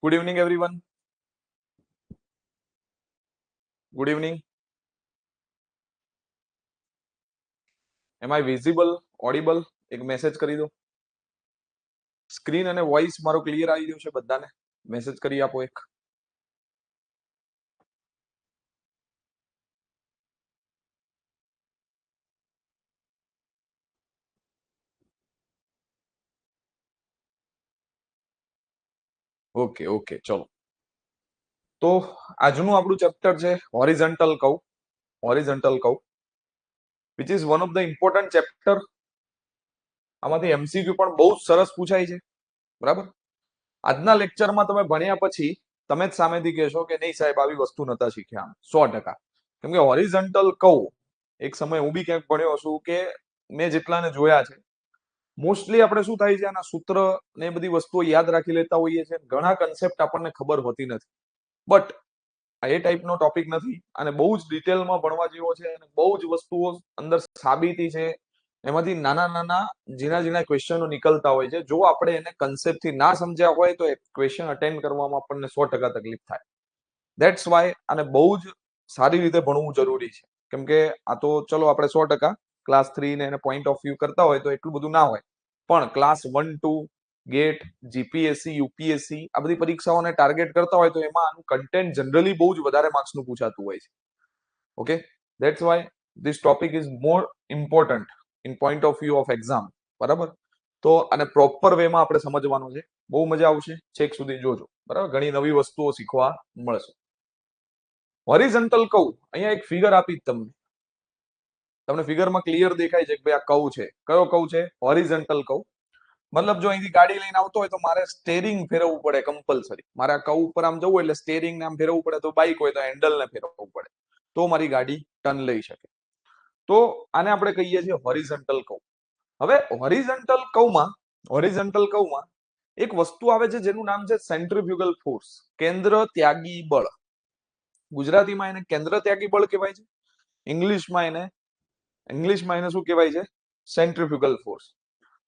Good evening, everyone. Good evening. Am I visible, audible? એક message કરી દો. Screen અને વોઇસ મારો ક્લિયર આવી રહ્યું છે બધાને? મેસેજ કરી આપો એક. ઓકે ઓકે ચલો. તો આજનું આપણું ચેપ્ટર છે horizontal curve. Horizontal curve which is one of the important chapter. આમાંથી એમસીક્યુ પણ બહુ સરસ પૂછાય છે. બરાબર? આજના લેક્ચરમાં તમે ભણ્યા પછી તમે જ સામેથી કહેશો કે નહીં સાહેબ આવી વસ્તુ નતા શીખ્યા. 100%. કેમ કે હોરિઝોન્ટલ કર્વ એક સમય હું બી ક્યાંક ભણ્યો છું કે મેં જેટલાને જોયા છે મોસ્ટલી આપણે શું થાય છે આના સૂત્ર ને બધી વસ્તુઓ યાદ રાખી લેતા હોઈએ છીએ. ઘણા કન્સેપ્ટ આપણને ખબર હોતી નથી. બટ આ એ ટાઈપનો ટોપિક નથી અને બહુ જ ડિટેલમાં ભણવા જેવો છે અને બહુ જ વસ્તુઓ અંદર સાબિતી છે. એમાંથી નાના નાના ઝીણા ઝીણા ક્વેશ્ચનો નીકળતા હોય છે. જો આપણે એને કન્સેપ્ટથી ના સમજ્યા હોય તો એ ક્વેશ્ચન અટેન્ડ કરવામાં આપણને 100% તકલીફ થાય. ધેટ્સ વાય આને બહુ જ સારી રીતે ભણવું જરૂરી છે. કેમ કે આ તો ચલો આપણે 100% ક્લાસ 3 ને એને પોઈન્ટ ઓફ વ્યૂ કરતા હોય તો એટલું બધું ના હોય. પણ ક્લાસ 1 2 ગેટ જીપીએસસી યુપીએસસી આ બધી પરીક્ષાઓને ટાર્ગેટ કરતા હોય તો એમાં આનું કન્ટેન્ટ જનરલી બહુ જ વધારે માર્ક્સનું પૂછાતું હોય છે. Okay, that's why this topic is more important in point of view of exam. બરાબર? તો આને પ્રોપર વેમાં આપણે સમજવાનું છે. બહુ મજા આવશે. છેક સુધી જોજો. બરાબર? ઘણી નવી વસ્તુઓ શીખવા મળશે. હોરિઝોન્ટલ કર્વ અહીંયા એક ફિગર આપી તમને ફિગરમાં ક્લિયર દેખાય છે કે ભાઈ આ કર્વ છે. કયો કર્વ છે? Horizontal curve. મતલબ જો અહીંથી ગાડી લઈને આવતો હોય તો મારે સ્ટેરિંગ ફેરવવું પડે કમ્પલસરી. મારે આ કર્વ ઉપર આમ જવું એટલે સ્ટેરિંગ ને આમ ફેરવવું પડે. તો બાઇક હોય તો હેન્ડલને ફેરવવું પડે તો મારી ગાડી ટર્ન લઈ શકે. તો આને આપણે કહીએ છીએ હોરિઝોન્ટલ કર્વ. હવે હોરિઝોન્ટલ કર્વમાં એક વસ્તુ આવે છે જેનું નામ છે સેન્ટ્રીફ્યુગલ ફોર્સ, કેન્દ્ર ત્યાગી બળ. ગુજરાતીમાં એને કેન્દ્ર ત્યાગી બળ કહેવાય છે. ઇંગ્લિશમાં એને શું કહેવાય છે? Centrifugal force.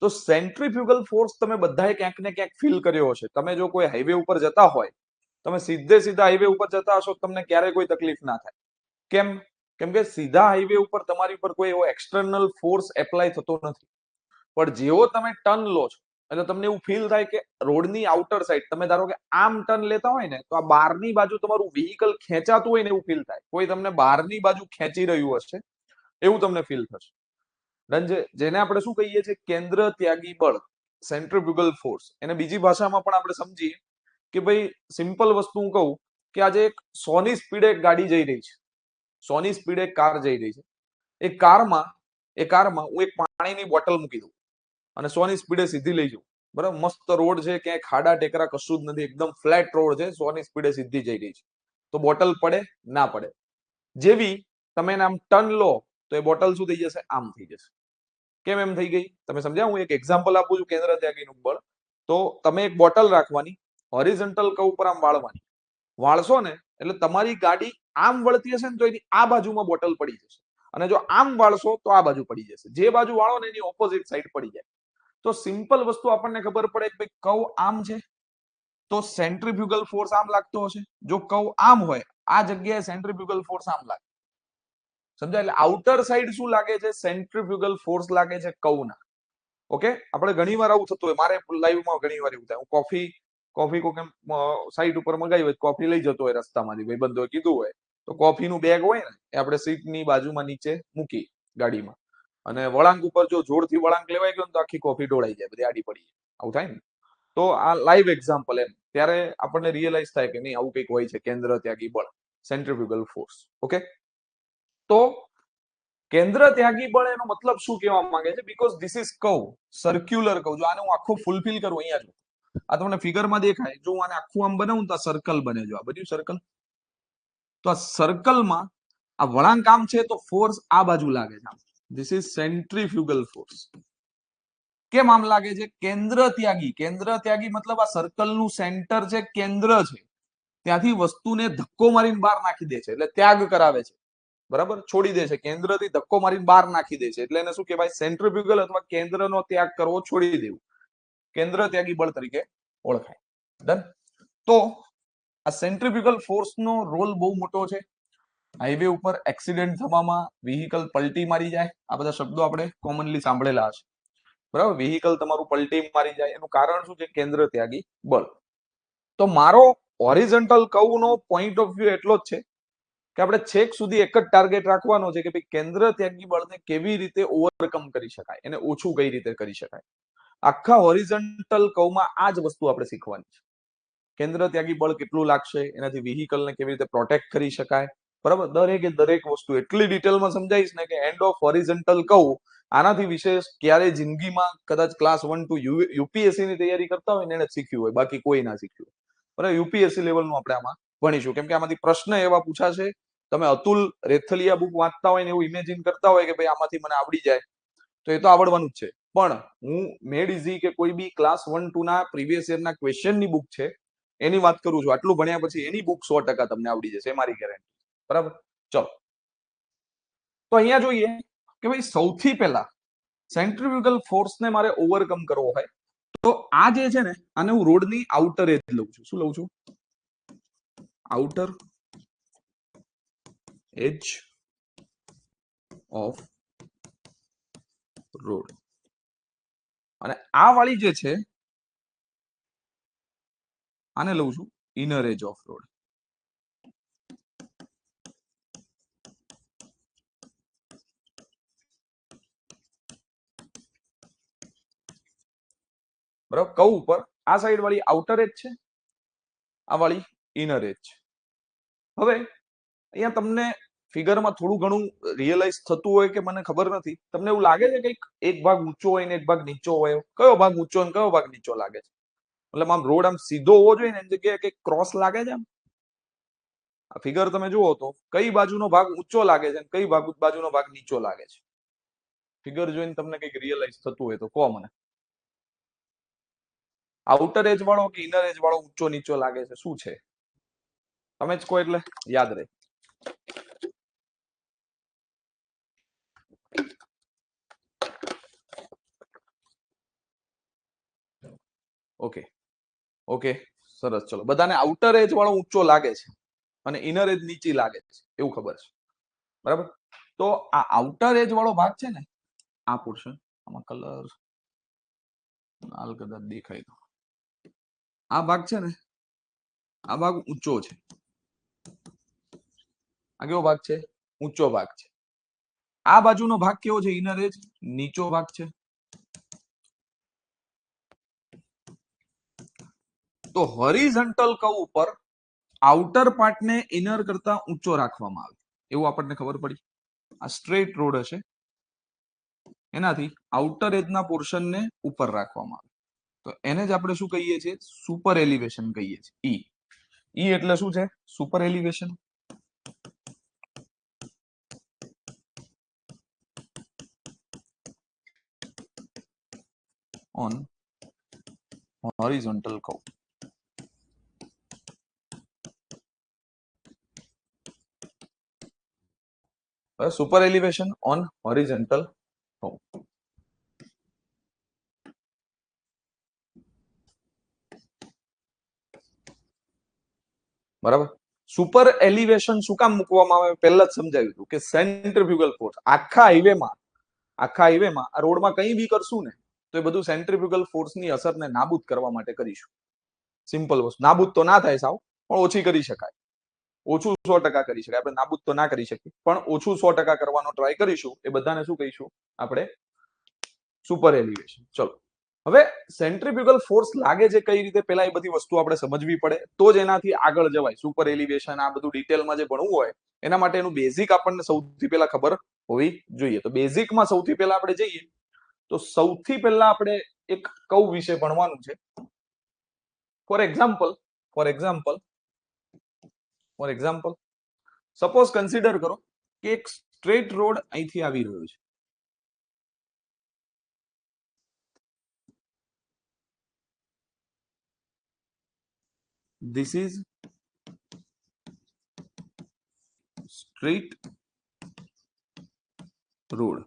તો સેન્ટ્રીફ્યુગલ ફોર્સ તમે બધાએ ક્યાંક ને ક્યાંક ફીલ કર્યો હશે. તમે જો કોઈ હાઈવે ઉપર જતા હોય, તમે સીધા હાઈવે ઉપર જતા હશો, તમને ક્યારેય કોઈ તકલીફ ના થાય. કેમ? કેમ કે સીધા હાઈવે ઉપર તમારી પર કોઈ એવો એક્સટર્નલ ફોર્સ એપ્લાય થતો નથી. પણ જેવો તમે ટર્ન લો છો એટલે તમને એવું ફીલ થાય કે રોડની આઉટર સાઈડ તમે ધારો કે આમ ટર્ન લેતા હોય ને તો આ બહારની બાજુ તમારું વ્હીકલ ખેંચાતું હોય ને એવું ફીલ થાય. કોઈ તમને બહારની બાજુ ખેંચી રહ્યું હશે એવું તમને ફીલ થશે. જેને આપણે શું કહીએ છીએ? કેન્દ્ર ત્યાગી બળ, સેન્ટ્રીફ્યુગલ ફોર્સ. એને બીજી ભાષામાં પણ આપણે સમજીએ કે ભાઈ સિમ્પલ વસ્તુ હું કહું કે આજે એક 100 ની સ્પીડે એક ગાડી જઈ રહી છે. 100 ની સ્પીડે એક કાર જઈ રહી છે. એ કારમાં હું એક પાણીની બોટલ મૂકી દઉં અને 100 ની સ્પીડે સીધી લઈ જાઉં. બરાબર? મસ્ત રોડ છે, ક્યાંય ખાડા ટેકરા કશું જ નથી, એકદમ ફ્લેટ રોડ છે, 100 ની સ્પીડે સીધી જઈ રહી છે. તો બોટલ પડે? ના પડે. જેવી તમે એને આમ ટર્ન લો તો એ બોટલ શું થઈ જશે? આમ થઈ જશે. કેમ એમ થઈ ગઈ? તમે સમજ્યા? હું એક એક્ઝામ્પલ આપું છું કેન્દ્ર ત્યાગીનું બળ. તો તમે એક બોટલ રાખવાની, હોરિઝોન્ટલ કર્વ ઉપર આમ વાળવાની. વાળશો ને એટલે તમારી ગાડી આમ વળતી હશે ને તો એની આ બાજુમાં બોટલ પડી જશે. અને જો આમ વાળશો તો આ બાજુ પડી જશે. જે બાજુ વાળો ને એની ઓપોઝિટ સાઈડ પડી જાય. તો સિમ્પલ વસ્તુ આપણને ખબર પડે કે ભાઈ કર્વ આમ છે તો સેન્ટ્રીફ્યુગલ ફોર્સ આમ લાગતો હશે. જો કર્વ આમ હોય આ જગ્યાએ સેન્ટ્રીફ્યુગલ ફોર્સ આમ લાગે. સમજાય? એટલે આઉટર સાઈડ શું લાગે છે? સેન્ટ્રીફ્યુગલ ફોર્સ લાગે છે કર્વના. ઓકે, આપણે ઘણી વાર આવું થતું હોય. મારે લાઈવમાં ઘણી વાર એવું થાય. હું કોફી કોક સાઈડ ઉપર મગાવી હોય, કોફી લઈ જતો હોય રસ્તામાંથી, ભાઈબંધોએ કીધું હોય તો કોફીનું બેગ હોય ને એ આપણે સીટની બાજુમાં નીચે મૂકી ગાડીમાં અને વળાંક ઉપર જો જોરથી વળાંક લેવાઈ ગયો તો આખી કોફી ઢોળાઈ જાય, બધી આડી પડી જાય. આવું થાય ને? તો આ લાઈવ એક્ઝામ્પલ એમ. ત્યારે આપણને રિયલાઇઝ થાય કે નહીં આવું કંઈક હોય છે, કેન્દ્ર ત્યાગી બળ, સેન્ટ્રીફ્યુગલ ફોર્સ. ઓકે, તો કેન્દ્ર ત્યાગી બળ એનો મતલબ શું કહેવા માંગે છે? Because this is curve, circular curve. જો આને હું આખું ફૂલફિલ કરું, અહીંયા જો આ તમને ફિગરમાં દેખાય, જો હું આને આખું આમ બનાવું તો આ સર્કલ બને. જો આ બધું સર્કલ, તો આ સર્કલમાં આ વળાંક આમ છે તો ફોર્સ આ બાજુ લાગે છે. This is centrifugal force. કેમ આમ લાગે છે? કેન્દ્ર ત્યાગી મતલબ આ સર્કલનું સેન્ટર છે, કેન્દ્ર છે, ત્યાંથી વસ્તુને ધક્કો મારીને બહાર નાખી દે છે, એટલે ત્યાગ કરાવે છે. બરાબર? છોડી દે છે. કેન્દ્રથી ધક્કો મારીને બહાર નાખી દે છે એટલે એને શું કહેવાય? સેન્ટ્રીફ્યુગલ અથવા કેન્દ્રનો ત્યાગ કરવો, છોડી દેવું, કેન્દ્ર ત્યાગી બળ તરીકે ઓળખાય. ડન? તો આ સેન્ટ્રીફ્યુગલ ફોર્સનો રોલ બહુ મોટો છે. હાઈવે ઉપર એક્સિડન્ટ થવામાં, વ્હીકલ પલટી મારી જાય, આ બધા શબ્દો આપણે કોમનલી સાંભળેલા હશે. બરાબર, વ્હીકલ તમારું પલટી મારી જાય એનું કારણ શું છે? કેન્દ્ર ત્યાગી બળ. તો મારો હોરિઝોન્ટલ કર્વનો પોઈન્ટ ઓફ વ્યૂ એટલો જ છે કે આપણે છેક સુધી એક જ ટાર્ગેટ રાખવાનો છે કે ભાઈ કેન્દ્ર ત્યાગી બળને કેવી રીતે ઓવરકમ કરી શકાય, એને ઓછું કઈ રીતે કરી શકાય. આખા હોરિઝોન્ટલ કર્વમાં આ જ વસ્તુ આપણે શીખવાની છે. કેન્દ્ર ત્યાગી બળ કેટલું લાગશે, એનાથી વ્હીકલને કેવી રીતે પ્રોટેક્ટ કરી શકાય. બરાબર, દરેક વસ્તુ એટલી ડિટેલમાં સમજાવીશ ને કે એન્ડ ઓફ હોરિઝોન્ટલ કર્વ આનાથી વિશેષ ક્યારે જિંદગીમાં કદાચ ક્લાસ 1 ટુ યુપીએસસી ની તૈયારી કરતા હોય ને એને શીખ્યું હોય, બાકી કોઈ ના શીખ્યું. બરાબર, યુપીએસસી લેવલનું આપણે આમાં ભણીશું, કેમ કે આમાંથી પ્રશ્ન એવા પૂછાશે. તમે અતુલ રેથલિયા બુક વાંચતા હોય ને એવું ઇમેજિન કરતા હોય કે ભાઈ આમાંથી મને આવડી જાય, તો એ તો આવડવાનું જ છે. પણ હું મેડ ઇઝી કે કોઈ બી ક્લાસ 1 2 ના પ્રીવિયસ યરના ક્વેશ્ચનની બુક છે એની વાત કરું છું. આટલું ભણ્યા પછી એની બુક 100% તમને આવડી જશે, એ મારી ગેરંટી. બરાબર, ચલો તો અહીંયા જોઈએ કે ભાઈ સૌથી પહેલા સેન્ટ્રીફ્યુગલ ફોર્સને મારે ઓવરકમ કરવો હોય તો આ જે છે ને આને હું રોડની આઉટર એજ લઉં છું. શું લઉં છું? Outer edge of road. અને આ વાળી જે છે આને લઉં છું ઇનર એજ ઓફ રોડ. બરાબર, કહું ઉપર આ સાઈડ વાળી આઉટર એજ છે, આ વાળી ઇનર એજ છે. હવે અહીંયા તમને ફિગરમાં થોડું ઘણું રિયલાઇઝ થતું હોય કે મને ખબર નથી, તમને એવું લાગે છે કે એક ભાગ ઊંચો હોય ને એક ભાગ નીચો હોય? કયો ભાગ ઊંચો અને કયો ભાગ નીચો લાગે છે? મતલબ આમ રોડ આમ સીધો હોવો જોઈએ ને એની જગ્યાએ કઈક ક્રોસ લાગે છે. આમ આ ફિગર તમે જુઓ તો કઈ બાજુનો ભાગ ઊંચો લાગે છે અને કઈ બાજુનો ભાગ નીચો લાગે છે? ફિગર જોઈને તમને કઈક રિયલાઇઝ થતું હોય તો કહો મને. આઉટર એજ વાળો કે ઇનર એજ વાળો ઊંચો નીચો લાગે છે? શું છે? તમે જ કહો એટલે યાદ રહે. ઓકે ઓકે, સરસ. ચલો, બધાને આઉટર એજ વાળો ઊંચો લાગે છે અને ઇનર એજ નીચી લાગે છે એવું ખબર છે. બરાબર, તો આ આઉટર એજ વાળો ભાગ છે ને, આ પોર્શન, આમાં કલર લાલ કદાચ દેખાય તો, આ ભાગ છે ને, આ ભાગ ઊંચો છે. આ કેવો ભાગ છે? ઊંચો ભાગ છે. આ બાજુનો ભાગ કેવો છે? ઇનર એજ નીચો ભાગ છે. તો હોરિઝોન્ટલ કર્વ ઉપર આઉટર પાર્ટને ઇનર કરતા ઊંચો રાખવામાં આવે એવું આપણને ખબર પડી. આ સ્ટ્રેટ રોડ હશે, એનાથી આઉટર એજના પોર્શનને ઉપર રાખવામાં આવે તો એને જ આપણે શું કહીએ છીએ? સુપર એલિવેશન કહીએ છીએ. ઈ એટલે શું છે? Super elevation. On horizontal curve. Super elevation on horizontal curve. બરાબર, સુપર એલિવેશન શું કામ મૂકવામાં આવે? પહેલા જ સમજાવ્યું હતું કે સેન્ટ્રીફ્યુગલ ફોર્સ આખા હાઈવેમાં આ રોડમાં કંઈ બી કરશું ને તો એ બધું સેન્ટ્રીફ્યુગલ ફોર્સની અસરને નાબૂદ કરવા માટે કરીશું. સિમ્પલ વસ્તુ. નાબૂદ તો ના થાય સાવ, પણ ઓછી કરી શકાય. ઓછું 100% કરી શકાય. આપણે નાબૂદ તો ના કરી શકીએ, પણ ઓછું 100% કરવાનો ટ્રાય કરીશું. એ બધાને શું કહીશું આપણે? Super elevation. ચલો, હવે સેન્ટ્રીફ્યુગલ ફોર્સ લાગે છે કઈ રીતે, પેલા એ બધી વસ્તુ આપણે સમજવી પડે તો જ એનાથી આગળ જવાય. સુપર એલિવેશન આ બધું ડિટેલમાં જે ભણવું હોય એના માટે એનું બેઝિક આપણને સૌથી પહેલા ખબર હોવી જોઈએ. તો બેઝિકમાં સૌથી પહેલા આપણે જઈએ તો સૌથી પહેલા આપણે એક કર્વ વિશે ભણવાનું છે. ફોર એક્ઝામ્પલ સપોઝ કન્સિડર કરો કે એક સ્ટ્રેટ રોડ અહીંથી આવી રહ્યો છે. This is straight road.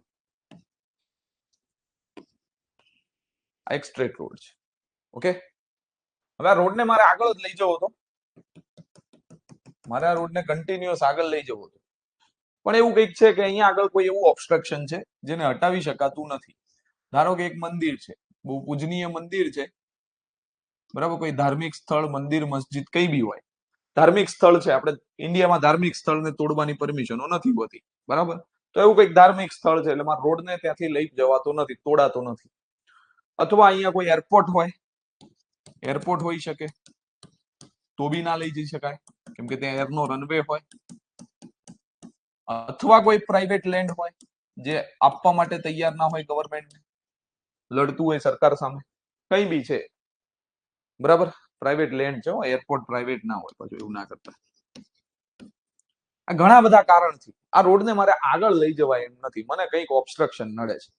આ એક સ્ટ્રેટ રોડ છે. ઓકે, હવે આ રોડને મારે આગળ જ લઈ જવો હતો, મારે આ રોડને કન્ટિન્યુઅસ આગળ લઈ જવો હતો, પણ એવું કંઈક છે કે અહીંયા આગળ કોઈ એવું ઓબ્સ્ટ્રક્શન છે જેને હટાવી શકાતું નથી. ધારો કે એક મંદિર છે, બહુ પૂજનીય મંદિર છે, બરાબર, કોઈ ધાર્મિક સ્થળ, મંદિર, મસ્જિદ કઈ બી હોય, ધાર્મિક સ્થળ છે, આપણે ઇન્ડિયામાં ધાર્મિક સ્થળને તોડવાની પરમિશનો નથી હોતી, બરાબર, તો એવું કંઈક ધાર્મિક સ્થળ છે એટલે મારા રોડને ત્યાંથી લઈ જવાતો નથી, તોડાતો નથી. અથવા અહીંયા કોઈ એરપોર્ટ હોય, એરપોર્ટ હોઈ શકે તો બી ના લઈ જઈ શકાય કેમ કે ત્યાં એરનો રનવે હોય, અથવા કોઈ પ્રાઇવેટ લેન્ડ હોય જે આપવા માટે તૈયાર ના હોય ગવર્મેન્ટ, લડતું હોય સરકાર સામે, કઈ બી છે, બરાબર, પ્રાઇવેટ લેન્ડ છે, એરપોર્ટ પ્રાઇવેટ ના હોય, પાછું એવું ના કરતા. આ ઘણા બધા કારણથી આ રોડને મારે આગળ લઈ જવાય એમ નથી, મને કંઈક ઓબ્સ્ટ્રક્શન નડે છે,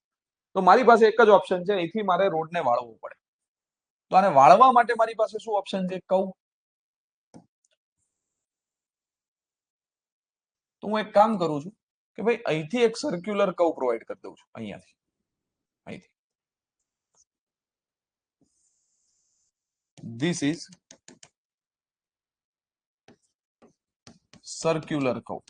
તો મારી પાસે એક જ ઓપ્શન છે, અહીંથી મારે રોડને વાળવો પડે. તો આને વાળવા માટે મારી પાસે શું ઓપ્શન છે કહું? તો હું એક કામ કરું છું કે ભાઈ અહીંથી એક સર્ક્યુલર કર્વ પ્રોવાઈડ કરી દઉં છું, અહીંયાથી, અહીંથી. This is circular curve.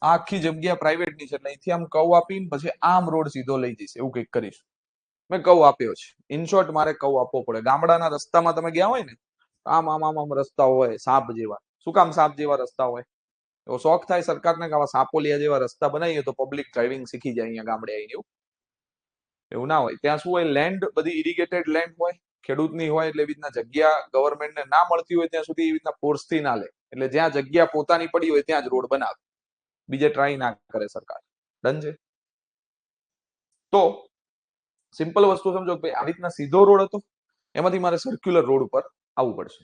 આખી જગ્યા પ્રાઇવેટ ની છે એટલે અહીંથી આમ કર્વ આપીને પછી આમ રોડ સીધો લઈ જઈશ, એવું કંઈક કરીશ. મેં કર્વ આપ્યો છે, ઇન શોર્ટ મારે કર્વ આપવો પડે. ગામડાના રસ્તામાં તમે ગયા હોય ને, આમ આમ આમ આમ રસ્તા હોય સાપ જેવા. શું કામ સાપ જેવા રસ્તા હોય? એવો શોખ થાય સરકારને કે આવા સાપોલિયા જેવા રસ્તા બનાવીએ તો પબ્લિક ડ્રાઇવિંગ શીખી જાય અહીંયા ગામડે આવીને. એવું એવું ના હોય. ત્યાં શું હોય, લેન્ડ બધી ઇરિગેટેડ લેન્ડ હોય, ખેડૂતની હોય, એટલે એવી રીતના જગ્યા ગવર્મેન્ટને ના મળતી હોય ત્યાં સુધી એવી રીતના ફોર્સથી ના લે, એટલે જ્યાં જગ્યા પોતાની પડી હોય ત્યાં જ રોડ બનાવે, બીજે ટ્રાય ના કરે સરકાર. ડન છે? તો સિમ્પલ વસ્તુ સમજો કે આવી રીતના સીધો રોડ હતો, એમાંથી મારે સર્ક્યુલર રોડ ઉપર આવવું પડશે.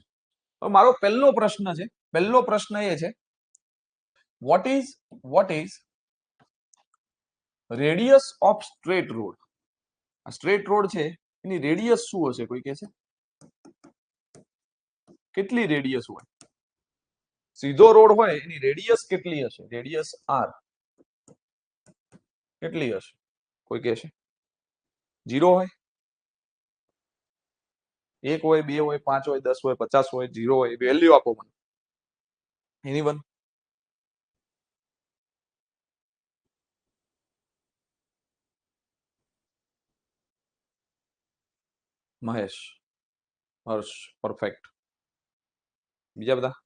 હવે મારો પહેલો પ્રશ્ન છે, પહેલો પ્રશ્ન એ છે, what is radius of straight road? આ સ્ટ્રેટ રોડ છે એની રેડિયસ શું હશે, કોઈ કહે છે? કેટલી રેડિયસ હોય? સીધો રોડ હોય એની રેડિયસ કેટલી હશે? રેડિયસ આર કેટલી હશે, કોઈ કહે છે? 0 હોય, 1 હોય, 2 હોય, 5 હોય, 10 હોય, 50 હોય, 0 હોય, વેલ્યુ આપો મને. એનીવન? મહેશ, હર્ષ, પરફેક્ટ. બીજા બધા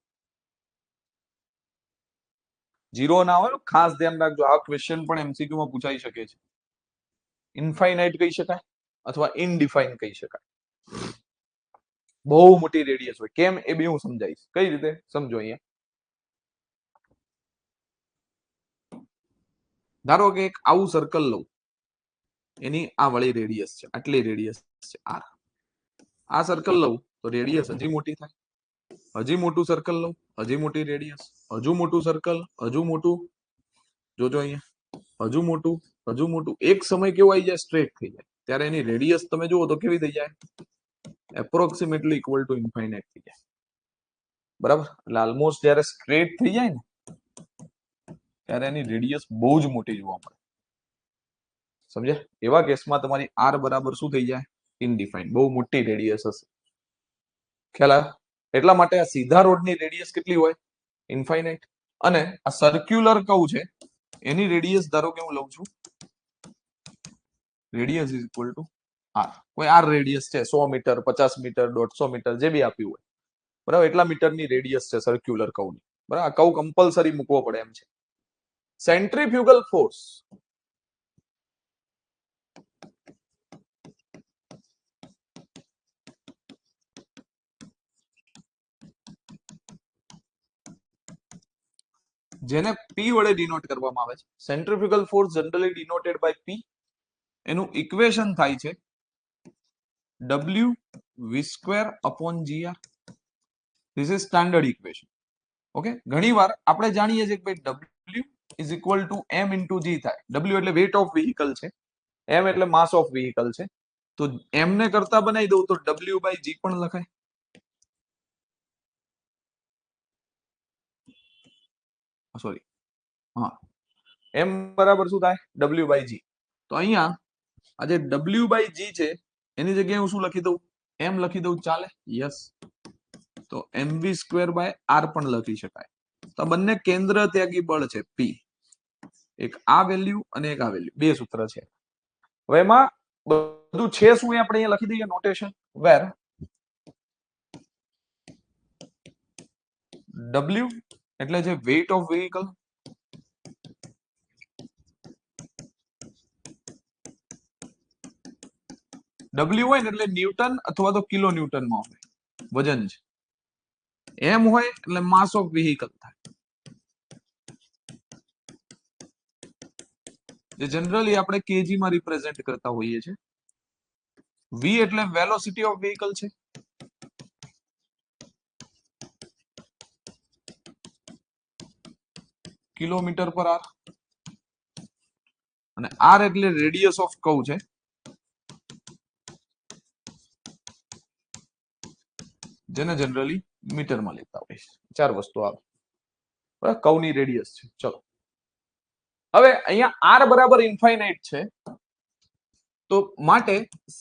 0 ના હોય, ખાસ ધ્યાન રાખજો, આ ક્વેશ્ચન પણ એમસીક્યુ માં પૂછાઈ શકે છે. ઇન્ફાઇનાઇટ કહી શકાય અથવા ઇનડિફાઇન કહી શકાય. બહુ મોટી રેડિયસ હોય, કેમ એ બી હું સમજાવીશ. કઈ રીતે સમજો. અહીંયા ધારો કે એક આવું સર્કલ લઉં, એની આ વળી રેડિયસ છે, આટલી રેડિયસ છે આર. આ સર્કલ લઉં તો રેડિયસ હજી મોટી થાય, હજી મોટું સર્કલ લઉં, હજી મોટી રેડિયસ, હજુ મોટું સર્કલ, હજુ મોટું, જોજો અહીંયા, હજુ મોટું, હજુ મોટું. એક સમય કેવો આવી જાય, સ્ટ્રેટ થઈ જાય, ત્યારે એની રેડિયસ તમે જુઓ તો કેવી થઈ જાય, એપ્રોક્સિમેટલી ઇક્વલ ટુ ઇન્ફાઇનાઇટ થઈ જાય, બરાબર. એટલે ઓલમોસ્ટ જ્યારે સ્ટ્રેટ થઈ જાય ને ત્યારે એની રેડિયસ બહુ જ મોટી જોવા મળે, સમજ્યા? એવા કેસમાં તમારી આર બરાબર શું થઈ જાય, ઇનડિફાઇન, બહુ મોટી રેડિયસ હશે. ખ્યાલ આવ્યો? એટલા માટે આ સીધા રોડની રેડિયસ કેટલી હોય, ઇન્ફાઇનાઇટ. અને આ સર્ક્યુલર કર્વ છે એની રેડિયસ ધારો કે હું લઉં છું, radius is equal to R. કોઈ આર રેડિયસ છે, 100 મીટર, 50 મીટર, 150 મીટર, જે બી આપ્યું હોય, બરાબર, એટલા મીટરની રેડિયસ છે સર્ક્યુલર કર્વની, બરાબર. આ કર્વ કમ્પલસરી મૂકવો પડે એમ છે. સેન્ટ્રીફ્યુગલ ફોર્સ, જેને P વડે ડિનોટ કરવામાં આવે છે, centrifugal force generally denoted by P. એનું ઇક્વેશન થાય છે W v square upon GR. This is standard equation. Okay, ઘણીવાર આપણે જાણીએ છીએ કે ભાઈ W is equal to M into G થાય. W એટલે વેટ ઓફ વ્હીકલ છે, M એટલે માસ ઓફ વ્હીકલ છે, તો M ને કરતા બનાવી દઉં તો W બાય G પણ લખાય. સોરી, હા, M બરાબર શું થાય, W બાય G. તો અહીંયા આ જે W/G છે એની જગ્યાએ હું શું લખી દઉં, એમ લખી દઉં, ચાલે? યસ. તો mv²/r પણ લખી શકાય. તો બંને કેન્દ્ર ત્યાગી બળ છે P. એક આ વેલ્યુ અને એક આ વેલ્યુ, બે સૂત્ર છે. હવે એમાં બધું છે શું એ આપણે અહીંયા લખી દઈએ નોટેશન, વેર W એટલે જે વેઇટ ઓફ વેહિકલ, W હોય ને એટલે ન્યૂટન અથવા તો કિલો ન્યૂટનમાં હોય, વજન છે. M હોય એટલે માસ ઓફ વેહિકલ થાય, જે જનરલી આપણે કેજી માં રિપ્રેઝેન્ટ કરતા હોઈએ છીએ. V એટલે વેલોસિટી ઓફ વેહિકલ છે, કિલોમીટર પર આર. અને R એટલે રેડિયસ ઓફ કર્વ છે, જેને જનરલી મીટરમાં લેતા હોય છે. ચાર વસ્તુ આવે, બરાબર, કર્વની રેડિયસ છે. ચલો હવે અહીંયા R બરાબર ઇન્ફાઇનાઇટ છે, તો માટે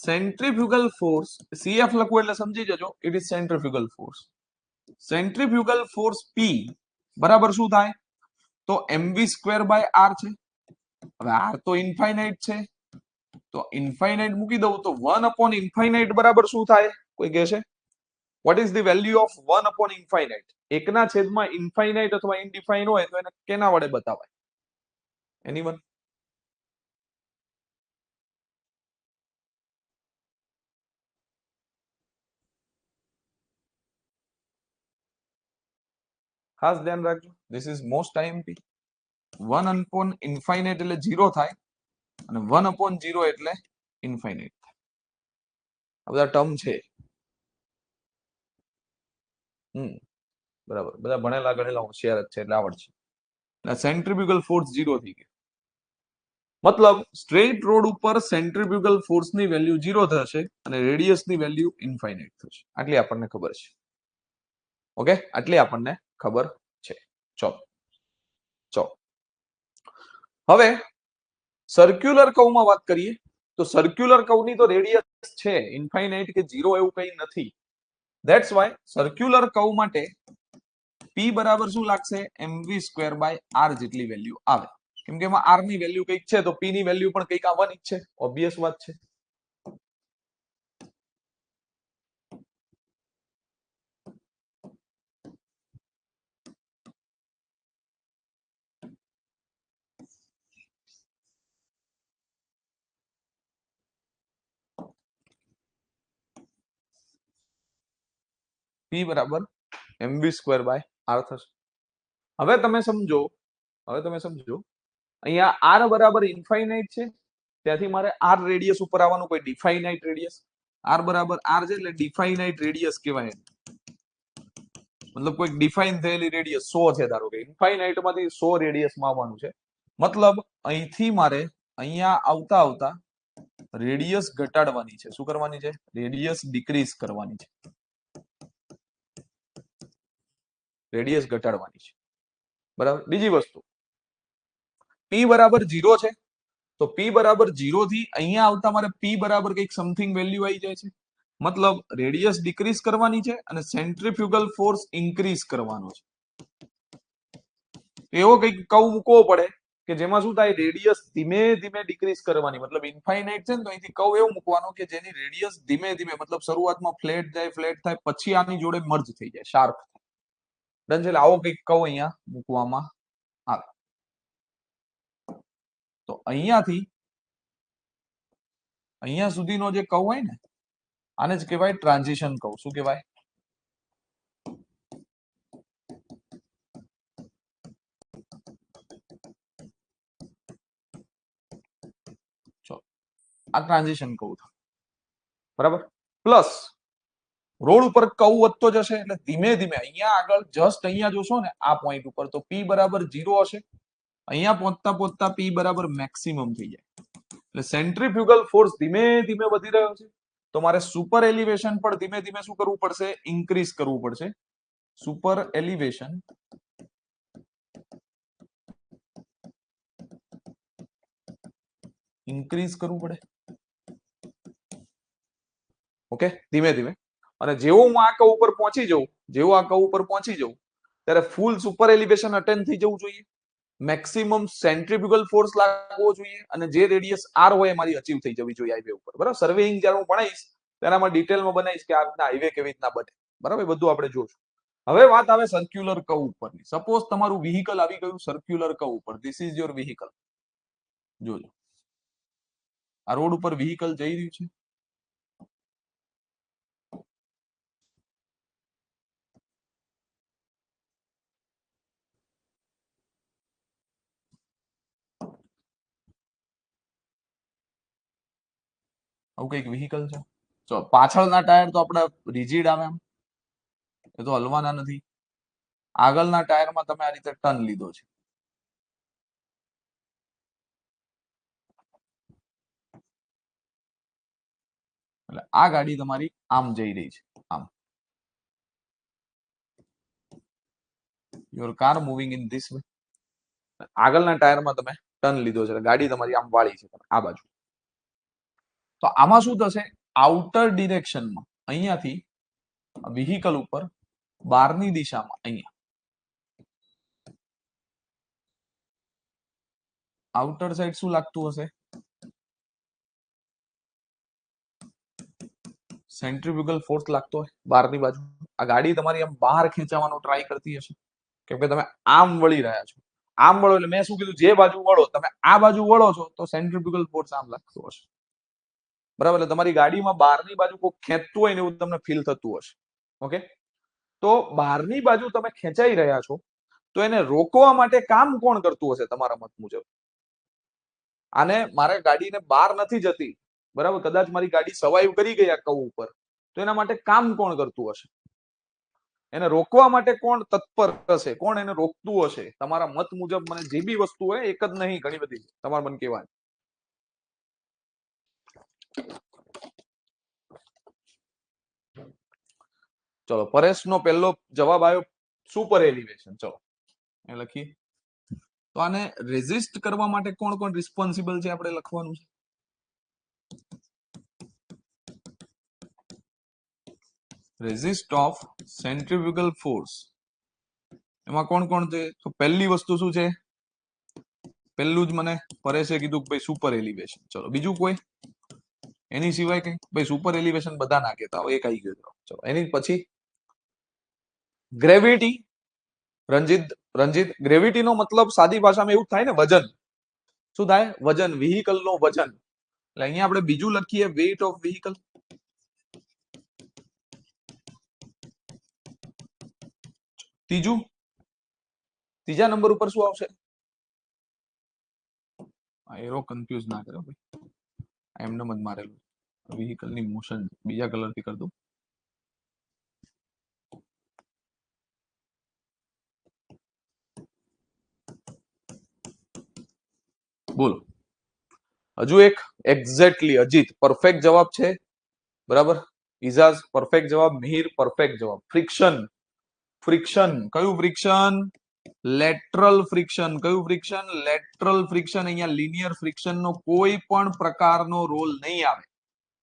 સેન્ટ્રીફ્યુગલ ફોર્સ CF લખવું એટલે સમજી જજો, it is centrifugal force. Centrifugal force P બરાબર શું થાય, તો mv²/r છે. હવે R તો ઇન્ફાઇનાઇટ છે, તો ઇન્ફાઇનાઇટ મૂકી દઉં તો 1/ઇન્ફાઇનાઇટ બરાબર શું થાય, કોઈ કહે છે? What is the value of one by infinite? એકના છેદમાં ઇન્ફાઇનાઇટ અથવા ઇનડિફાઇન હોય તો એને કેના વડે બતાવાય? એનીવન? ખાસ ધ્યાન રાખજો, ધીસ ઇઝ મોસ્ટ IMP. 1/ઇન્ફાઇનાઇટ એટલે 0 થાય અને 1/0 એટલે ઇન્ફાઇનાઇટ થાય. આ બધા ટર્મ છે. બરાબર, બધા ભણેલા ગણેલા હોશિયાર જ છે એટલે આવડશે. સેન્ટ્રીફ્યુગલ ફોર્સ 0 થઈ ગયો, મતલબ સ્ટ્રેટ રોડ ઉપર સેન્ટ્રીફ્યુગલ ફોર્સની વેલ્યુ 0 થશે અને રેડિયસની વેલ્યુ ઇન્ફાઇનાઇટ થશે. આટલી આપણને ખબર છે. ઓકે, આટલી આપણને ખબર છે. ચલો ચલો હવે સર્ક્યુલર કર્વમાં વાત કરીએ તો સર્ક્યુલર કર્વની તો રેડિયસ છે ઇન્ફાઇનાઇટ કે 0 એવું કંઈ નથી. ધેટ્સ વાય સર્ક્યુલર કર્વ માટે P બરાબર શું લાગશે, mv²/r જેટલી વેલ્યુ આવે. કેમ કે એમાં r ની વેલ્યુ કંઈક છે તો p ની વેલ્યુ પણ કંઈક આવવાની જ છે, ઓબ્વિયસ વાત છે. p બરાબર mv²/r થશે. હવે તમે સમજો અહીંયા r બરાબર ઇન્ફાઇનાઇટ છે, ત્યાંથી મારે r રેડિયસ ઉપર આવવાનું, કોઈ ડિફાઇનાઇટ રેડિયસ. r બરાબર r છે એટલે ડિફાઇનાઇટ રેડિયસ કહેવાય, મતલબ કોઈ ડિફાઇન થયેલી રેડિયસ 100 છે, ધારો કે ઇન્ફાઇનાઇટ માંથી 100 રેડિયસમાં આવવાનું છે. મતલબ અહીંથી મારે અહીંયા આવતા આવતા રેડિયસ ઘટાડવાની છે. શું કરવાની છે? રેડિયસ ડિક્રીઝ કરવાની છે, રેડિયસ ઘટાડવાની છે. બરાબર. બીજી વસ્તુ, p બરાબર 0 છે તો p બરાબર 0 થી અહીંયા આવતા મારે p બરાબર કંઈક સમથિંગ વેલ્યુ આવી જાય છે, મતલબ રેડિયસ ડિક્રીઝ કરવાની છે અને સેન્ટ્રીફ્યુગલ ફોર્સ ઇન્ક્રીઝ કરવાનો છે. એવો કંઈક કર્વ મૂકવો પડે કે જેમાં શું થાય, રેડિયસ ધીમે ધીમે ડિક્રીઝ કરવાની, મતલબ ઇન્ફાઇનાઇટ છે ને તો અહીંથી કર્વ એવો મૂકવાનો કે જેની રેડિયસ ધીમે ધીમે, મતલબ શરૂઆતમાં ફ્લેટ થાય પછી આની જોડે મર્જ થઈ જાય, શાર્પ થાય. ડન છે? આવો કંઈક કર્વ અહીંયા મૂકવામાં આવે. તો અહીંયાથી અહીંયા સુધીનો જે કર્વ હોય ને આને જ કહેવાય ટ્રાન્ઝિશન કર્વ. શું કહેવાય? આ ટ્રાન્ઝિશન કર્વ થાય. બરાબર. પ્લસ રોડ ઉપર કર્વ વધતો જશે એટલે ધીમે ધીમે અહીંયા આગળ જસ્ટ અહીંયા જોશો ને આ પોઈન્ટ ઉપર તો p બરાબર 0 હશે, અહીંયા પહોંચતા પહોંચતા p બરાબર મેક્સિમમ થઈ જાય. એટલે સેન્ટ્રીફ્યુગલ ફોર્સ ધીમે ધીમે વધી રહ્યો છે તો મારે સુપર એલિવેશન પર ધીમે ધીમે શું કરવું પડશે? ઇન્ક્રીઝ કરવું પડશે. સુપર એલિવેશન ઇન્ક્રીઝ કરવું પડે. ઓકે, ધીમે ધીમે. અને જેવો હું આ કર્વ ઉપર પહોંચી જાઉં, જેવો આ કર્વ ઉપર પહોંચી જાઉં ત્યારે ફૂલ સુપર એલિવેશન અટેન થઈ જવું જોઈએ, મેક્સિમમ સેન્ટ્રીફ્યુગલ ફોર્સ લાગવો જોઈએ અને જે રેડિયસ આર હોય એ મારી અચીવ થઈ જવી જોઈએ હાઈવે ઉપર. બરાબર, સર્વેઇંગ જ્યારે હું ભણાવીશ ત્યારે આમાં ડિટેલમાં બનાવીશ કે આ રીતના હાઈવે કેવી રીતના બને. બરાબર, બધું આપણે જોશું. હવે વાત આવે સર્ક્યુલર કર્વ ઉપરની. સપોઝ તમારું વ્હીકલ આવી ગયું સર્ક્યુલર કર્વ ઉપર. This is your vehicle. જોજો, આ રોડ ઉપર વ્હીકલ જઈ રહ્યું છે. આવું કઈક વ્હીકલ છે. ચલો, પાછળના ટાયર તો આપણા રિજિડ આવે, એમ એ તો હલવાના નથી. આગળના ટાયરમાં તમે આ રીતે ટર્ન લીધો છે. એટલે આ ગાડી તમારી આમ જઈ રહી છે, આમ. Your car moving in this way. આગળના ટાયરમાં તમે ટર્ન લીધો છે, ગાડી તમારી આમ વાળી છે આ બાજુ. તો આમાં શું થશે, આઉટર ડિરેક્શનમાં અહીંયાથી વ્હીકલ ઉપર બહારની દિશામાં અહીંયા આઉટર સાઈડ શું લાગતું હશે, સેન્ટ્રીફ્યુગલ ફોર્સ લાગતો હોય બહારની બાજુ. આ ગાડી તમારી આમ બહાર ખેંચાવાનો ટ્રાય કરતી હશે, કેમ કે તમે આમ વળી રહ્યા છો. આમ વળો એટલે મેં શું કીધું, જે બાજુ વળો તમે આ બાજુ વળો છો તો સેન્ટ્રીફ્યુગલ ફોર્સ આમ લાગતો હશે. બરાબર, એટલે તમારી ગાડીમાં બહારની બાજુ કોઈ ખેંચતું હોય ને એવું તમને ફીલ થતું હશે. ઓકે, તો બહારની બાજુ તમે ખેંચાઈ રહ્યા છો તો એને રોકવા માટે કામ કોણ કરતું હશે તમારા મત મુજબ? આને મારે ગાડીને બહાર નથી જતી, બરાબર, કદાચ મારી ગાડી સર્વાઈવ કરી ગઈ આ કર્વ ઉપર, તો એના માટે કામ કોણ કરતું હશે? એને રોકવા માટે કોણ તત્પર હશે, કોણ એને રોકતું હશે? તમારા મત મુજબ મને જે બી વસ્તુ હોય, એક જ નહીં ઘણી બધી તમારે મને કહેવાની. ચલો, પરેશનો પહેલો જવાબ આવ્યો સુપર એલિવેશન. ચલો એ લખીએ. તો આને રેઝિસ્ટ કરવા માટે કોણ કોણ રિસ્પોન્સિબલ છે આપણે લખવાનું છે. રેઝિસ્ટ ઓફ સેન્ટ્રીફ્યુગલ ફોર્સ, એમાં કોણ કોણ છે? તો પહેલી વસ્તુ શું છે, પહેલું જ મને પરેશે કીધું ભાઈ સુપર એલિવેશન. ચલો, બીજું કોઈ એની સિવાય કઈ? ભાઈ સુપર એલિવેશન બધા ના કહેતા હોય, એક આવી ગયો. ચલો, એની પછી ગ્રેવિટી. રંજીત, રંજીત, ગ્રેવિટી નો મતલબ સાદી ભાષામાં એવું થાય ને, વજન. શું થાય? વજન, વ્હીકલ નો વજન. એટલે અહીંયા આપણે બીજું લખીએ, વેઇટ ઓફ વ્હીકલ. ત્રીજું, ત્રીજા નંબર ઉપર શું આવશે? એરો કન્ફ્યુઝ ના કરો ભાઈ, એમને જ મારેલું. વ્હીકલ ની મોશન બીજા કલર થી કરી દઉં. બોલો, હજુ એક એક્ઝેક્ટલી અજીત પરફેક્ટ જવાબ છે. બરાબર, ઇઝાઝ પરફેક્ટ જવાબ, મિહિર પરફેક્ટ જવાબ. ફ્રિક્શન, ફ્રિક્શન કયું ફ્રિક્શન? Lateral friction. કયું ફ્રિક્શન? Lateral friction. અહીંયા લિનિયર ફ્રિક્શન નો કોઈ પણ પ્રકારનો રોલ નહીં આવે,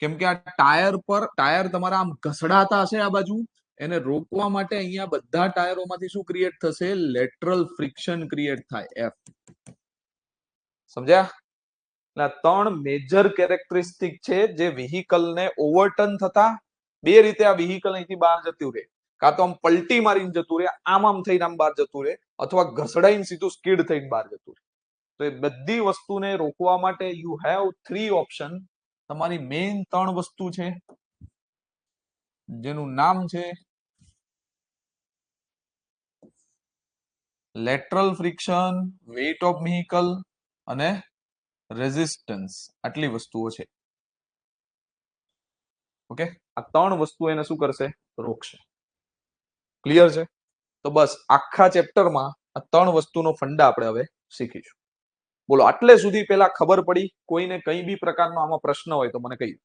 કેમ કે આ ટાયર તમારા આમ ઘસડાતા હશે આ બાજુ, એને રોકવા માટે અહીંયા બધા ટાયરોમાંથી શું ક્રિએટ થશે? લેટરલ ફ્રિક્શન ક્રિએટ થાય, એફ. સમજ્યા? ત્રણ મેજર કેરેક્ટરિસ્ટિક છે જે વ્હીકલને ઓવરટર્ન થતા બે રીતે આ વ્હીકલ અહીંથી બહાર જતું રહે. કાં તો આમ પલટી મારીને જતું રહે, આમ થઈને આમ બહાર જતું રહે, અથવા ઘસડાઈને સીધું સ્કીડ થઈને બહાર જતું રહે. તો એ બધી વસ્તુને રોકવા માટે યુ હેવ થ્રી ઓપ્શન. તમારી મેઇન ત્રણ વસ્તુ છે જેનું નામ છે lateral friction, weight of vehicle અને રેઝિસ્ટન્સ. આટલી વસ્તુઓ છે. ઓકે, આ ત્રણ વસ્તુ એને શું કરશે? રોકશે. ક્લિયર છે? તો બસ આખા ચેપ્ટરમાં આ ત્રણ વસ્તુનો ફંડા આપણે હવે શીખીશું. બોલો, આટલે સુધી પેલા ખબર પડી? કોઈને કઈ બી પ્રકારનો આમાં પ્રશ્ન હોય તો મને કહી દો.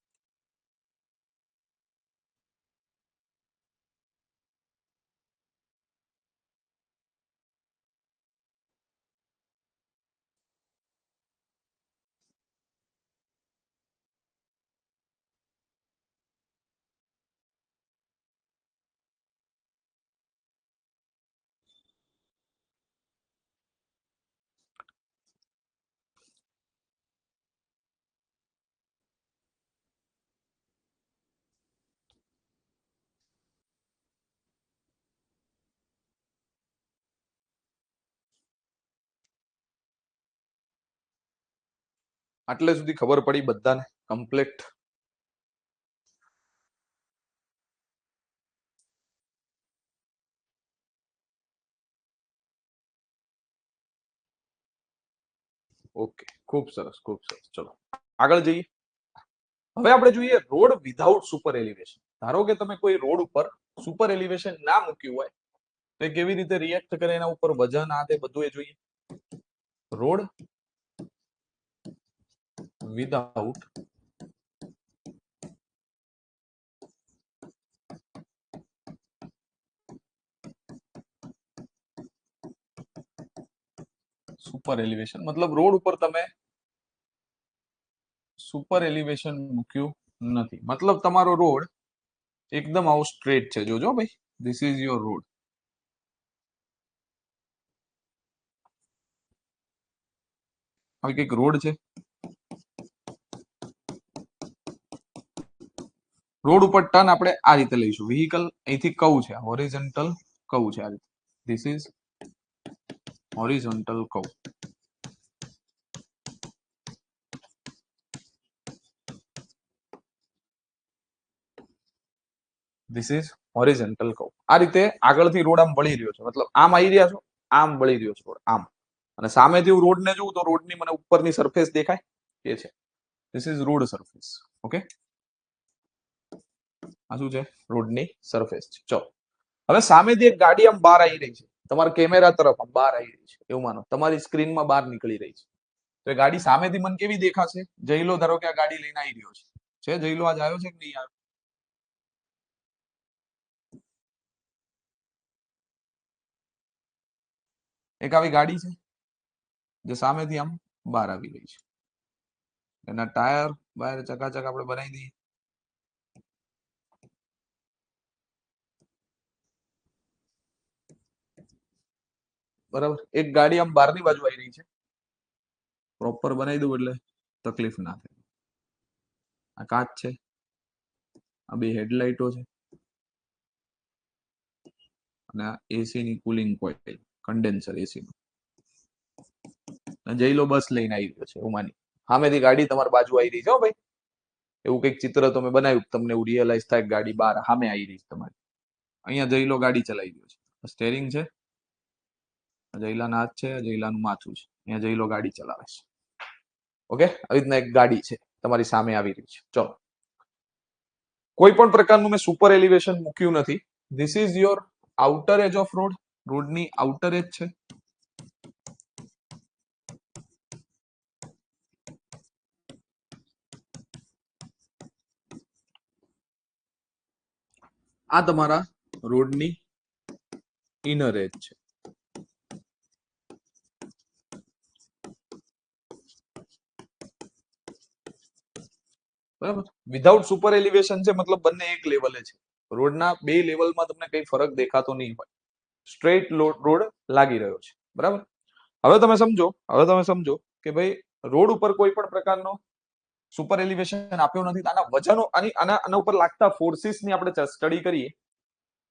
આટલે સુધી ખબર પડી બધાને કમ્પ્લીટ? ઓકે, ખૂબ સરસ, ખૂબ સરસ. ચલો આગળ જઈએ. હવે આપણે જોઈએ રોડ વિધાઉટ સુપર એલિવેશન. ધારો કે તમે કોઈ રોડ ઉપર સુપર એલિવેશન ના મૂક્યું હોય તો એ કેવી રીતે રિએક્ટ કરે, એના ઉપર વજન આ તે બધું એ જોઈએ. રોડ વિધાઉટ સુપર એલિવેશન મતલબ રોડ ઉપર તમે સુપર એલિવેશન મૂક્યું નથી, મતલબ તમારો રોડ એકદમ આવો સ્ટ્રેટ છે. જોજો ભાઈ, ધીસ ઇઝ યોર રોડ. આવી કઈક રોડ છે. રોડ ઉપર ટર્ન આપણે આ રીતે લઈશું. વ્હીકલ અહીંથી કવ છે, હોરિઝોન્ટલ કવ છે આ રીતે. ધીસ ઇઝ હોરિઝોન્ટલ કવ. ધીસ ઇઝ હોરિઝોન્ટલ કવ. આ રીતે આગળથી રોડ આમ વળી રહ્યો છે, મતલબ આમ આવી રહ્યા છો, આમ વળી રહ્યો છે રોડ આમ. અને સામેથી હું રોડને જોઉં તો રોડની મને ઉપરની સરફેસ દેખાય, એ છે this is road surface. Okay, આ શું છે? રોડની સરફેસ છે. ચલો હવે સામેથી એક ગાડી આમ બહાર આવી રહી છે, તમારા કેમેરા તરફ આમ બહાર આવી રહી છે, એવું માનો તમારી સ્ક્રીનમાં બહાર નીકળી રહી છે. તો એ ગાડી સામેથી મને કેવી દેખાશે? જયલો ધારો કે આ ગાડી લઈને આવી રહ્યો છે. જયલો આજ આવ્યો છે કે નહીં આવ્યો? એક આવી ગાડી છે જે સામેથી આમ બહાર આવી રહી છે. એના ટાયર બહાર ચકાચક આપણે બનાવી દઈએ. બરાબર, એક ગાડી આમ બહારની બાજુ આવી રહી છે, પ્રોપર બનાવી દઉં એટલે તકલીફ ના થાય. આ કાચ છે, આ બે હેડલાઇટો છે, અને આ એસી ની કુલિંગ કોઇલ, કન્ડેન્સર એસી નું. જયલો બસ લઈને આવી રહ્યો છે એવું માની. સામેથી ગાડી તમારી બાજુ આવી રહી છે. ભાઈ એવું કઈક ચિત્ર તમે બનાવ્યું, તમને એવું રિયલાઇઝ થાય ગાડી બહાર સામે આવી રહી છે તમારી. અહીંયા જયલો ગાડી ચલાવી રહ્યો છે, સ્ટેરિંગ છે, જયલાના હાથ છે, જયલાનું માથું છે, અહીંયા જયલો ગાડી ચલાવે છે. ઓકે, આવી રીતના એક ગાડી છે તમારી સામે આવી રહી છે. ચલો, કોઈ પણ પ્રકારનું મેં સુપર એલિવેશન મૂક્યું નથી. This is your outer edge of road. રોડની આઉટર એજ છે. આ તમારા રોડની ઇનર એજ છે. બરાબર, વિધાઉટ સુપર એલિવેશન છે મતલબ બંને એક લેવલે છે. રોડના બે લેવલમાં તમને કઈ ફરક દેખાતો નહીં હોય, સ્ટ્રેટ રોડ લાગી રહ્યો છે. બરાબર, હવે તમે સમજો કે ભાઈ રોડ ઉપર કોઈ પણ પ્રકારનો સુપર એલિવેશન આપ્યો નથી. આના વજનો આના ઉપર લાગતા ફોર્સિસની આપણે સ્ટડી કરીએ,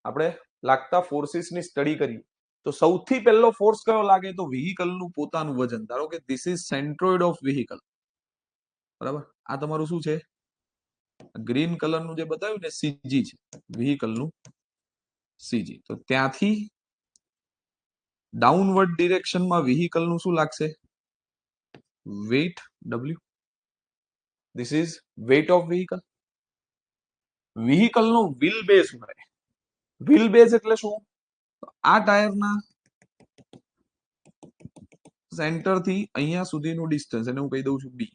આપણે લાગતા ફોર્સિસની સ્ટડી કરીએ તો સૌથી પહેલો ફોર્સ કયો લાગે? તો વ્હીકલનું પોતાનું વજન. ધારો કે this is centroid of vehicle. બરાબર, આ તમારું શું છે? ગ્રીન કલરનું જે બતાવ્યું ને સીજી છે, વ્હીકલનું સીજી. તો ત્યાંથી ડાઉનવર્ડ ડિરેક્શનમાં વ્હીકલનું શું લાગશે? Weight W. This is weight of vehicle. વ્હીકલનો વ્હીલ બેઝ મળે. વ્હીલ બેઝ એટલે શું? આ ટાયરના સેન્ટર થી અહીંયા સુધીનું ડિસ્ટન્સ, એને હું કહી દઉં છું બી.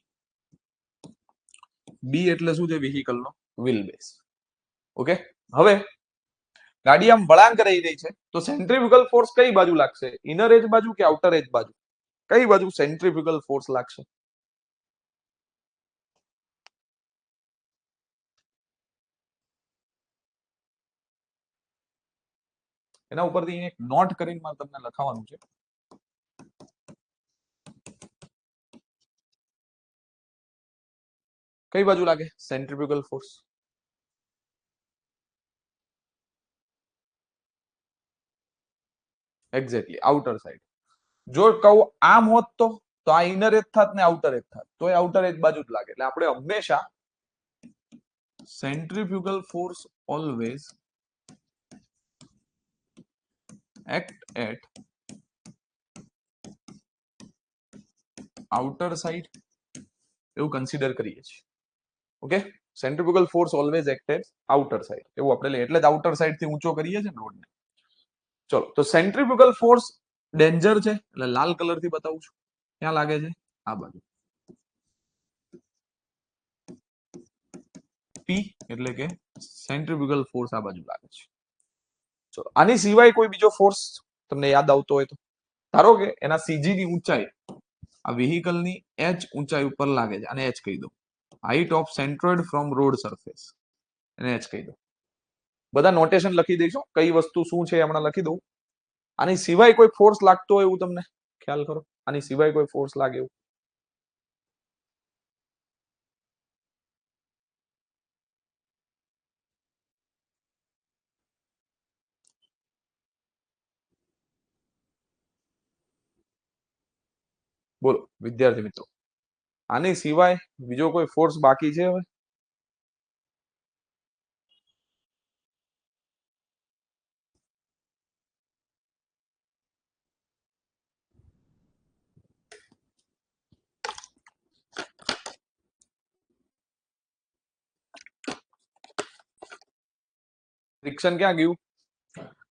બી એટલે શું છે? વ્હીકલનો વ્હીલ બેઝ. ઓકે, હવે ગાડી આમ વળાંક રહી રહી છે તો સેન્ટ્રીફ્યુગલ ફોર્સ કઈ બાજુ લાગશે? ઇનર એજ બાજુ કે આઉટર એજ બાજુ? કઈ બાજુ સેન્ટ્રીફ્યુગલ ફોર્સ લાગશે? એના ઉપરથી એક નોટ કરીને મારે તમને લખાવાનું છે. કઈ બાજુ લાગે centrifugal force? Exactly outer side. જો કહું આમ હોત તો તો આ ઇનર એજ થાત ને આઉટર એજ થાત, તો એ આઉટર એજ બાજુ જ લાગે. એટલે આપણે હંમેશા centrifugal force always act at outer side એવું કન્સિડર કરીએ છીએ. Okay, centrifugal force always act at outer side એવું આપણે લઈએ, એટલે જ આઉટર સાઈડ થી ઊંચો કરીએ છીએ ને રોડને. ચલો, તો સેન્ટ્રીફ્યુગલ ફોર્સ ડેન્જર છે એટલે લાલ કલર થી બતાવું છું. ક્યાં લાગે છે? આ બાજુ. પી એટલે કે સેન્ટ્રીફ્યુગલ ફોર્સ આ બાજુ લાગે છે. ચલો, આની સિવાય કોઈ બીજો ફોર્સ તમને યાદ આવતો હોય તો. ધારો કે એના સીજી ની ઊંચાઈ આ vehicle ની h ઊંચાઈ ઉપર લાગે છે, અને h કહી દો. Height of centroid from road surface, એને h કહી દો. બધા નોટેશન લખી દઈશું, કઈ વસ્તુ શું છે હમણાં લખી દઉં. આની સિવાય કોઈ ફોર્સ લાગતો હોય એવું તમને ખ્યાલ કરો? આની સિવાય કોઈ ફોર્સ લાગે એવું? બોલો વિદ્યાર્થી મિત્રો, આની સિવાય બીજો કોઈ ફોર્સ બાકી છે હવે? ફ્રિક્શન ક્યાં ગયું?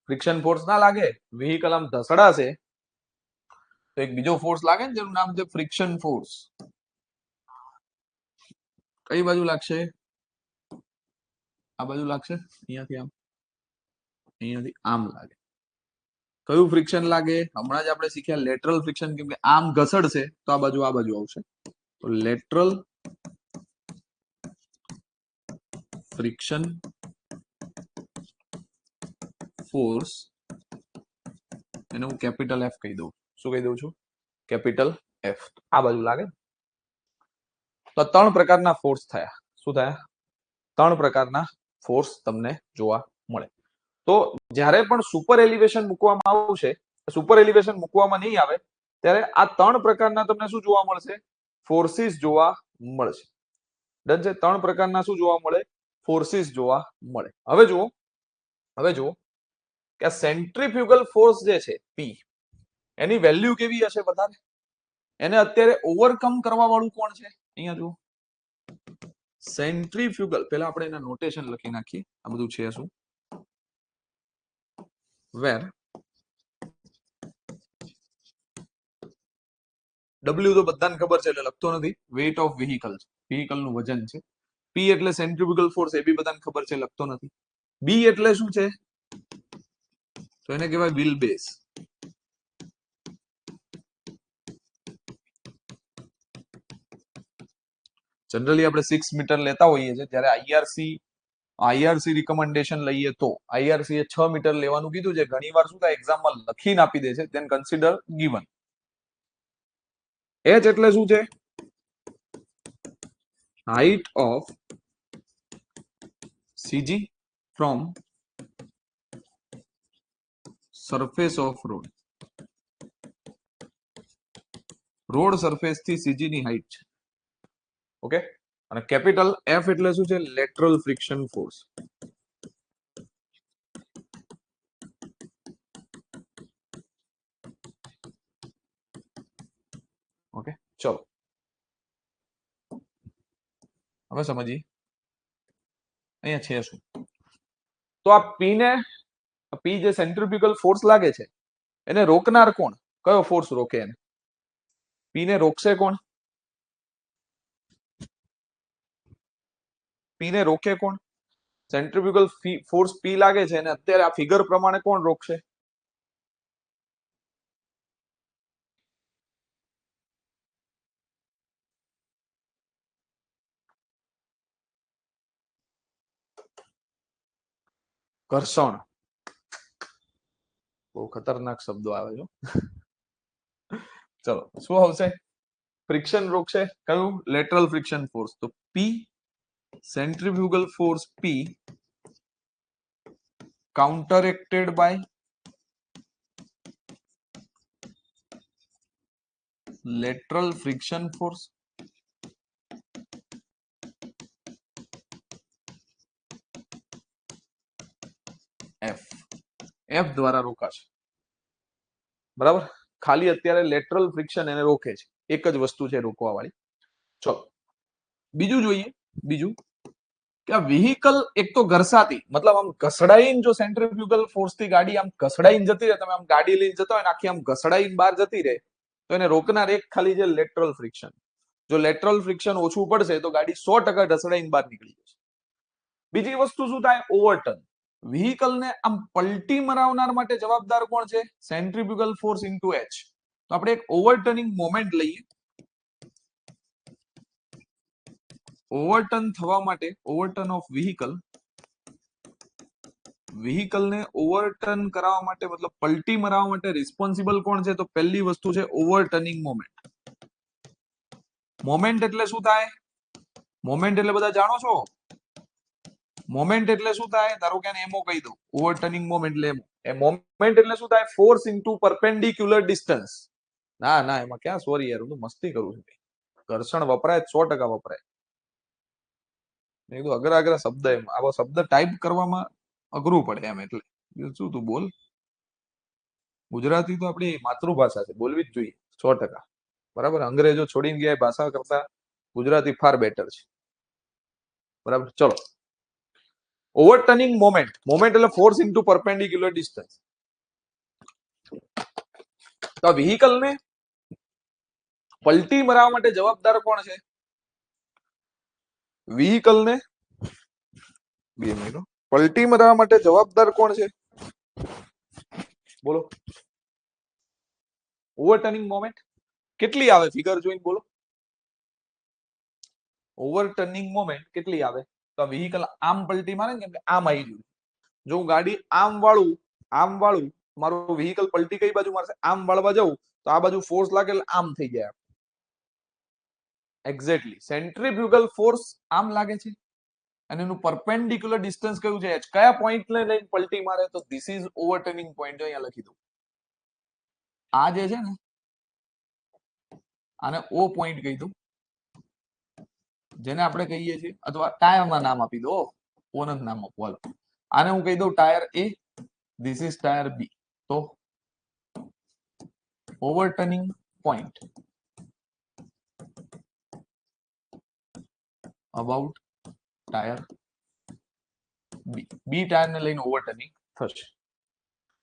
ફ્રિક્શન ફોર્સ ના લાગે, વ્હીકલ આમ ધસડાશે તો એક બીજો ફોર્સ લાગે ને, જેનું નામ છે ફ્રિક્શન ફોર્સ. કઈ બાજુ લાગશે? આ બાજુ લાગશે, અહીંયાથી આમ, અહીંયાથી આમ લાગે. કયું ફ્રિક્શન લાગે? હમણાં જ આપણે શીખ્યા લેટરલ ફ્રિક્શન, કેમ કે આમ ઘસડશે તો આ બાજુ આવશે. તો લેટરલ ફ્રિક્શન ફોર્સ, એને હું કેપિટલ એફ કહી દઉં. શું કહી દઉં છું? Capital F. આ બાજુ લાગે. તો ત્રણ પ્રકારના ફોર્સ થયા. શું થયા? ત્રણ પ્રકારના ફોર્સ તમને જોવા મળે. તો જ્યારે પણ સુપર એલિવેશન મૂકવામાં આવશે, સુપર એલિવેશન મૂકવામાં નહીં આવે ત્યારે આ ત્રણ પ્રકારના તમને શું જોવા મળશે? ફોર્સિસ જોવા મળશે. ડન છે? ત્રણ પ્રકારના શું જોવા મળે? ફોર્સિસ જોવા મળે. હવે જુઓ કે સેન્ટ્રીફ્યુગલ ફોર્સ જે છે પી, એની વેલ્યુ કેવી હશે વધારે? એને અત્યારે ઓવરકમ કરવા વાળું કોણ છે? અહીંયા જુઓ, સેન્ટ્રીફ્યુગલ. પહેલા આપણે એના નોટેશન લખી નાખીએ, આ બધું છે શું. વેર W તો બધાને ખબર છે એટલે લખતો નથી, વેઇટ ઓફ વ્હીકલ, વ્હીકલ નું વજન છે. P એટલે સેન્ટ્રીફ્યુગલ ફોર્સ, એ બી બધાને ખબર છે, લખતો નથી. B એટલે શું છે? તો એને કહેવાય વ્હીલ બેઝ. જનરલી આપણે 6 મીટર લેતા હોઈએ છીએ, જ્યારે આઈઆરસી રિકમેન્ડેશન લઈએ તો આઈઆરસી એ 6 મીટર લેવાનું કીધું છે. ઘણીવાર શું થાય, એક્ઝામમાં લખીને આપી દે છે, ધેન કન્સિડર ગીવન. H એટલે શું છે? Height of CG from surface of road. Road surface થી સીજી ની હાઇટ છે. ઓકે, અને કેપિટલ એફ એટલે શું છે? Lateral friction force. ઓકે, ચલો હવે સમજીએ અહીંયા છે શું. તો આ પી જે સેન્ટ્રીફ્યુગલ ફોર્સ લાગે છે, એને રોકનાર કોણ? કયો ફોર્સ રોકે એને? પી ને રોકશે કોણ? પી ને રોકે કોણ? સેન્ટ્રીફ્યુગલ ફોર્સ પી લાગે છે, અને અત્યારે આ ફિગર પ્રમાણે કોણ રોકશે? ઘર્ષણ. બહુ ખતરનાક શબ્દો આવે છે. ચલો, શું આવશે? ફ્રિક્શન રોકશે. કયું? Lateral friction force. તો P centrifugal force P counteracted by lateral friction force, F, F દ્વારા રોકાશે, બરાબર. ખાલી અત્યારે લેટરલ ફ્રિક્શન એને રોકે છે, એક જ વસ્તુ છે રોકવા વાળી. ચલો બીજું જોઈએ. બીજું કે આ વ્હીકલ એક તો ઘર્ષાતી, મતલબ આમ ઘસડાઈને, જો સેન્ટ્રીફ્યુગલ ફોર્સ થી ગાડી આમ ઘસડાઈને જતી રહે, તમે આમ ગાડી લઈને જતા હોય ને આખી આમ ઘસડાઈને બહાર જતી રહે, તો એને રોકનાર એક ખાલી છે લેટરલ ફ્રિક્શન. જો લેટરલ ફ્રિક્શન ઓછું પડશે તો ગાડી 100% ઘસડાઈને બહાર નીકળી જશે. બીજી વસ્તુ શું થાય? ઓવરટર્ન. વ્હીકલ ને આમ પલટી મરાવનાર માટે જવાબદાર કોણ છે? Centrifugal force into H. તો આપણે એક ઓવરટર્નિંગ મોમેન્ટ લઈએ. ઓવરટર્ન થવા માટે, ઓવરટર્ન ઓફ વ્હીકલ, વ્હીકલ ને ઓવરટર્ન કરાવવા માટે, મતલબ પલટી મરાવવા માટે રિસ્પોન્સિબલ કોણ છે? તો પહેલી વસ્તુ છે ઓવરટર્નિંગ મોમેન્ટ. મોમેન્ટ એટલે શું થાય? મોમેન્ટ એટલે બધા જાણો છો? મોમેન્ટ એટલે શું થાય? ધારો કે એમઓ કહી દઉં, ઓવરટર્નિંગ મોમેન્ટ એટલે એમઓ. એ મોમેન્ટ એટલે શું થાય? Force into perpendicular distance. ના ના, એમાં ક્યાં સોરી યાર, હું તો મસ્તી કરું છું. ઘર્ષણ વપરાય 100% વપરાય. મેં કીધું અઘરા અઘરા શબ્દ, એમ આવો શબ્દ ટાઈપ કરવામાં અઘરું પડે એમ, એટલે શું તું બોલ. ગુજરાતી તો આપણી માતૃભાષા છે, બોલવી જ જોઈએ 100%. બરાબર. અંગ્રેજો છોડીને ગયા ભાષા કરતા ગુજરાતી ફાર બેટર છે. બરાબર. ચલો, ઓવરટર્નિંગ મોમેન્ટ, મોમેન્ટ એટલે ફોર્સ ઇન્ટુ પરપેન્ડિક્યુલર ડિસ્ટન્સ. તો વ્હીકલ ને પલટી મરાવવા માટે જવાબદાર કોણ છે? વ્હીકલ ને 2 મિનિટ, પલટી મરાવવા માટે જવાબદાર કોણ છે? બોલો. ઓવરટર્નિંગ મોમેન્ટ કેટલી આવે? ફિગર જોઈને બોલો. ઓવરટર્નિંગ મોમેન્ટ કેટલી આવે? તો વ્હીકલ આમ પલટી મારે ને, કેમ કે આમ આવી ગયું. જો હું ગાડી આમ વાળું, મારું વ્હીકલ પલટી કઈ બાજુ મારશે? આમ વાળવા જવું તો આ બાજુ ફોર્સ લાગે એટલે આમ થઈ જાય. એક્ઝેક્ટલી. સેન્ટ્રીફ્યુગલ ફોર્સ આમ લાગે છે અને એનું પરપેન્ડિક્યુલર ડિસ્ટન્સ કયું છે? h. કયા પોઈન્ટ ને લઈને પલટી મારે? તો ધીસ ઇઝ ઓવરટર્નિંગ પોઈન્ટ. અહીંયા લખી દઉં. આ જે છે ને, આને ઓ પોઈન્ટ કહી દઉં, જેને આપણે કહીએ છીએ, અથવા ટાયરના નામ આપી દો. ઓ નથી નામ આપવું. આને હું કહી દઉં tyre A, this is tyre B. તો overturning point about tyre B. B tyre ને લઈને ઓવરટર્નિંગ થશે.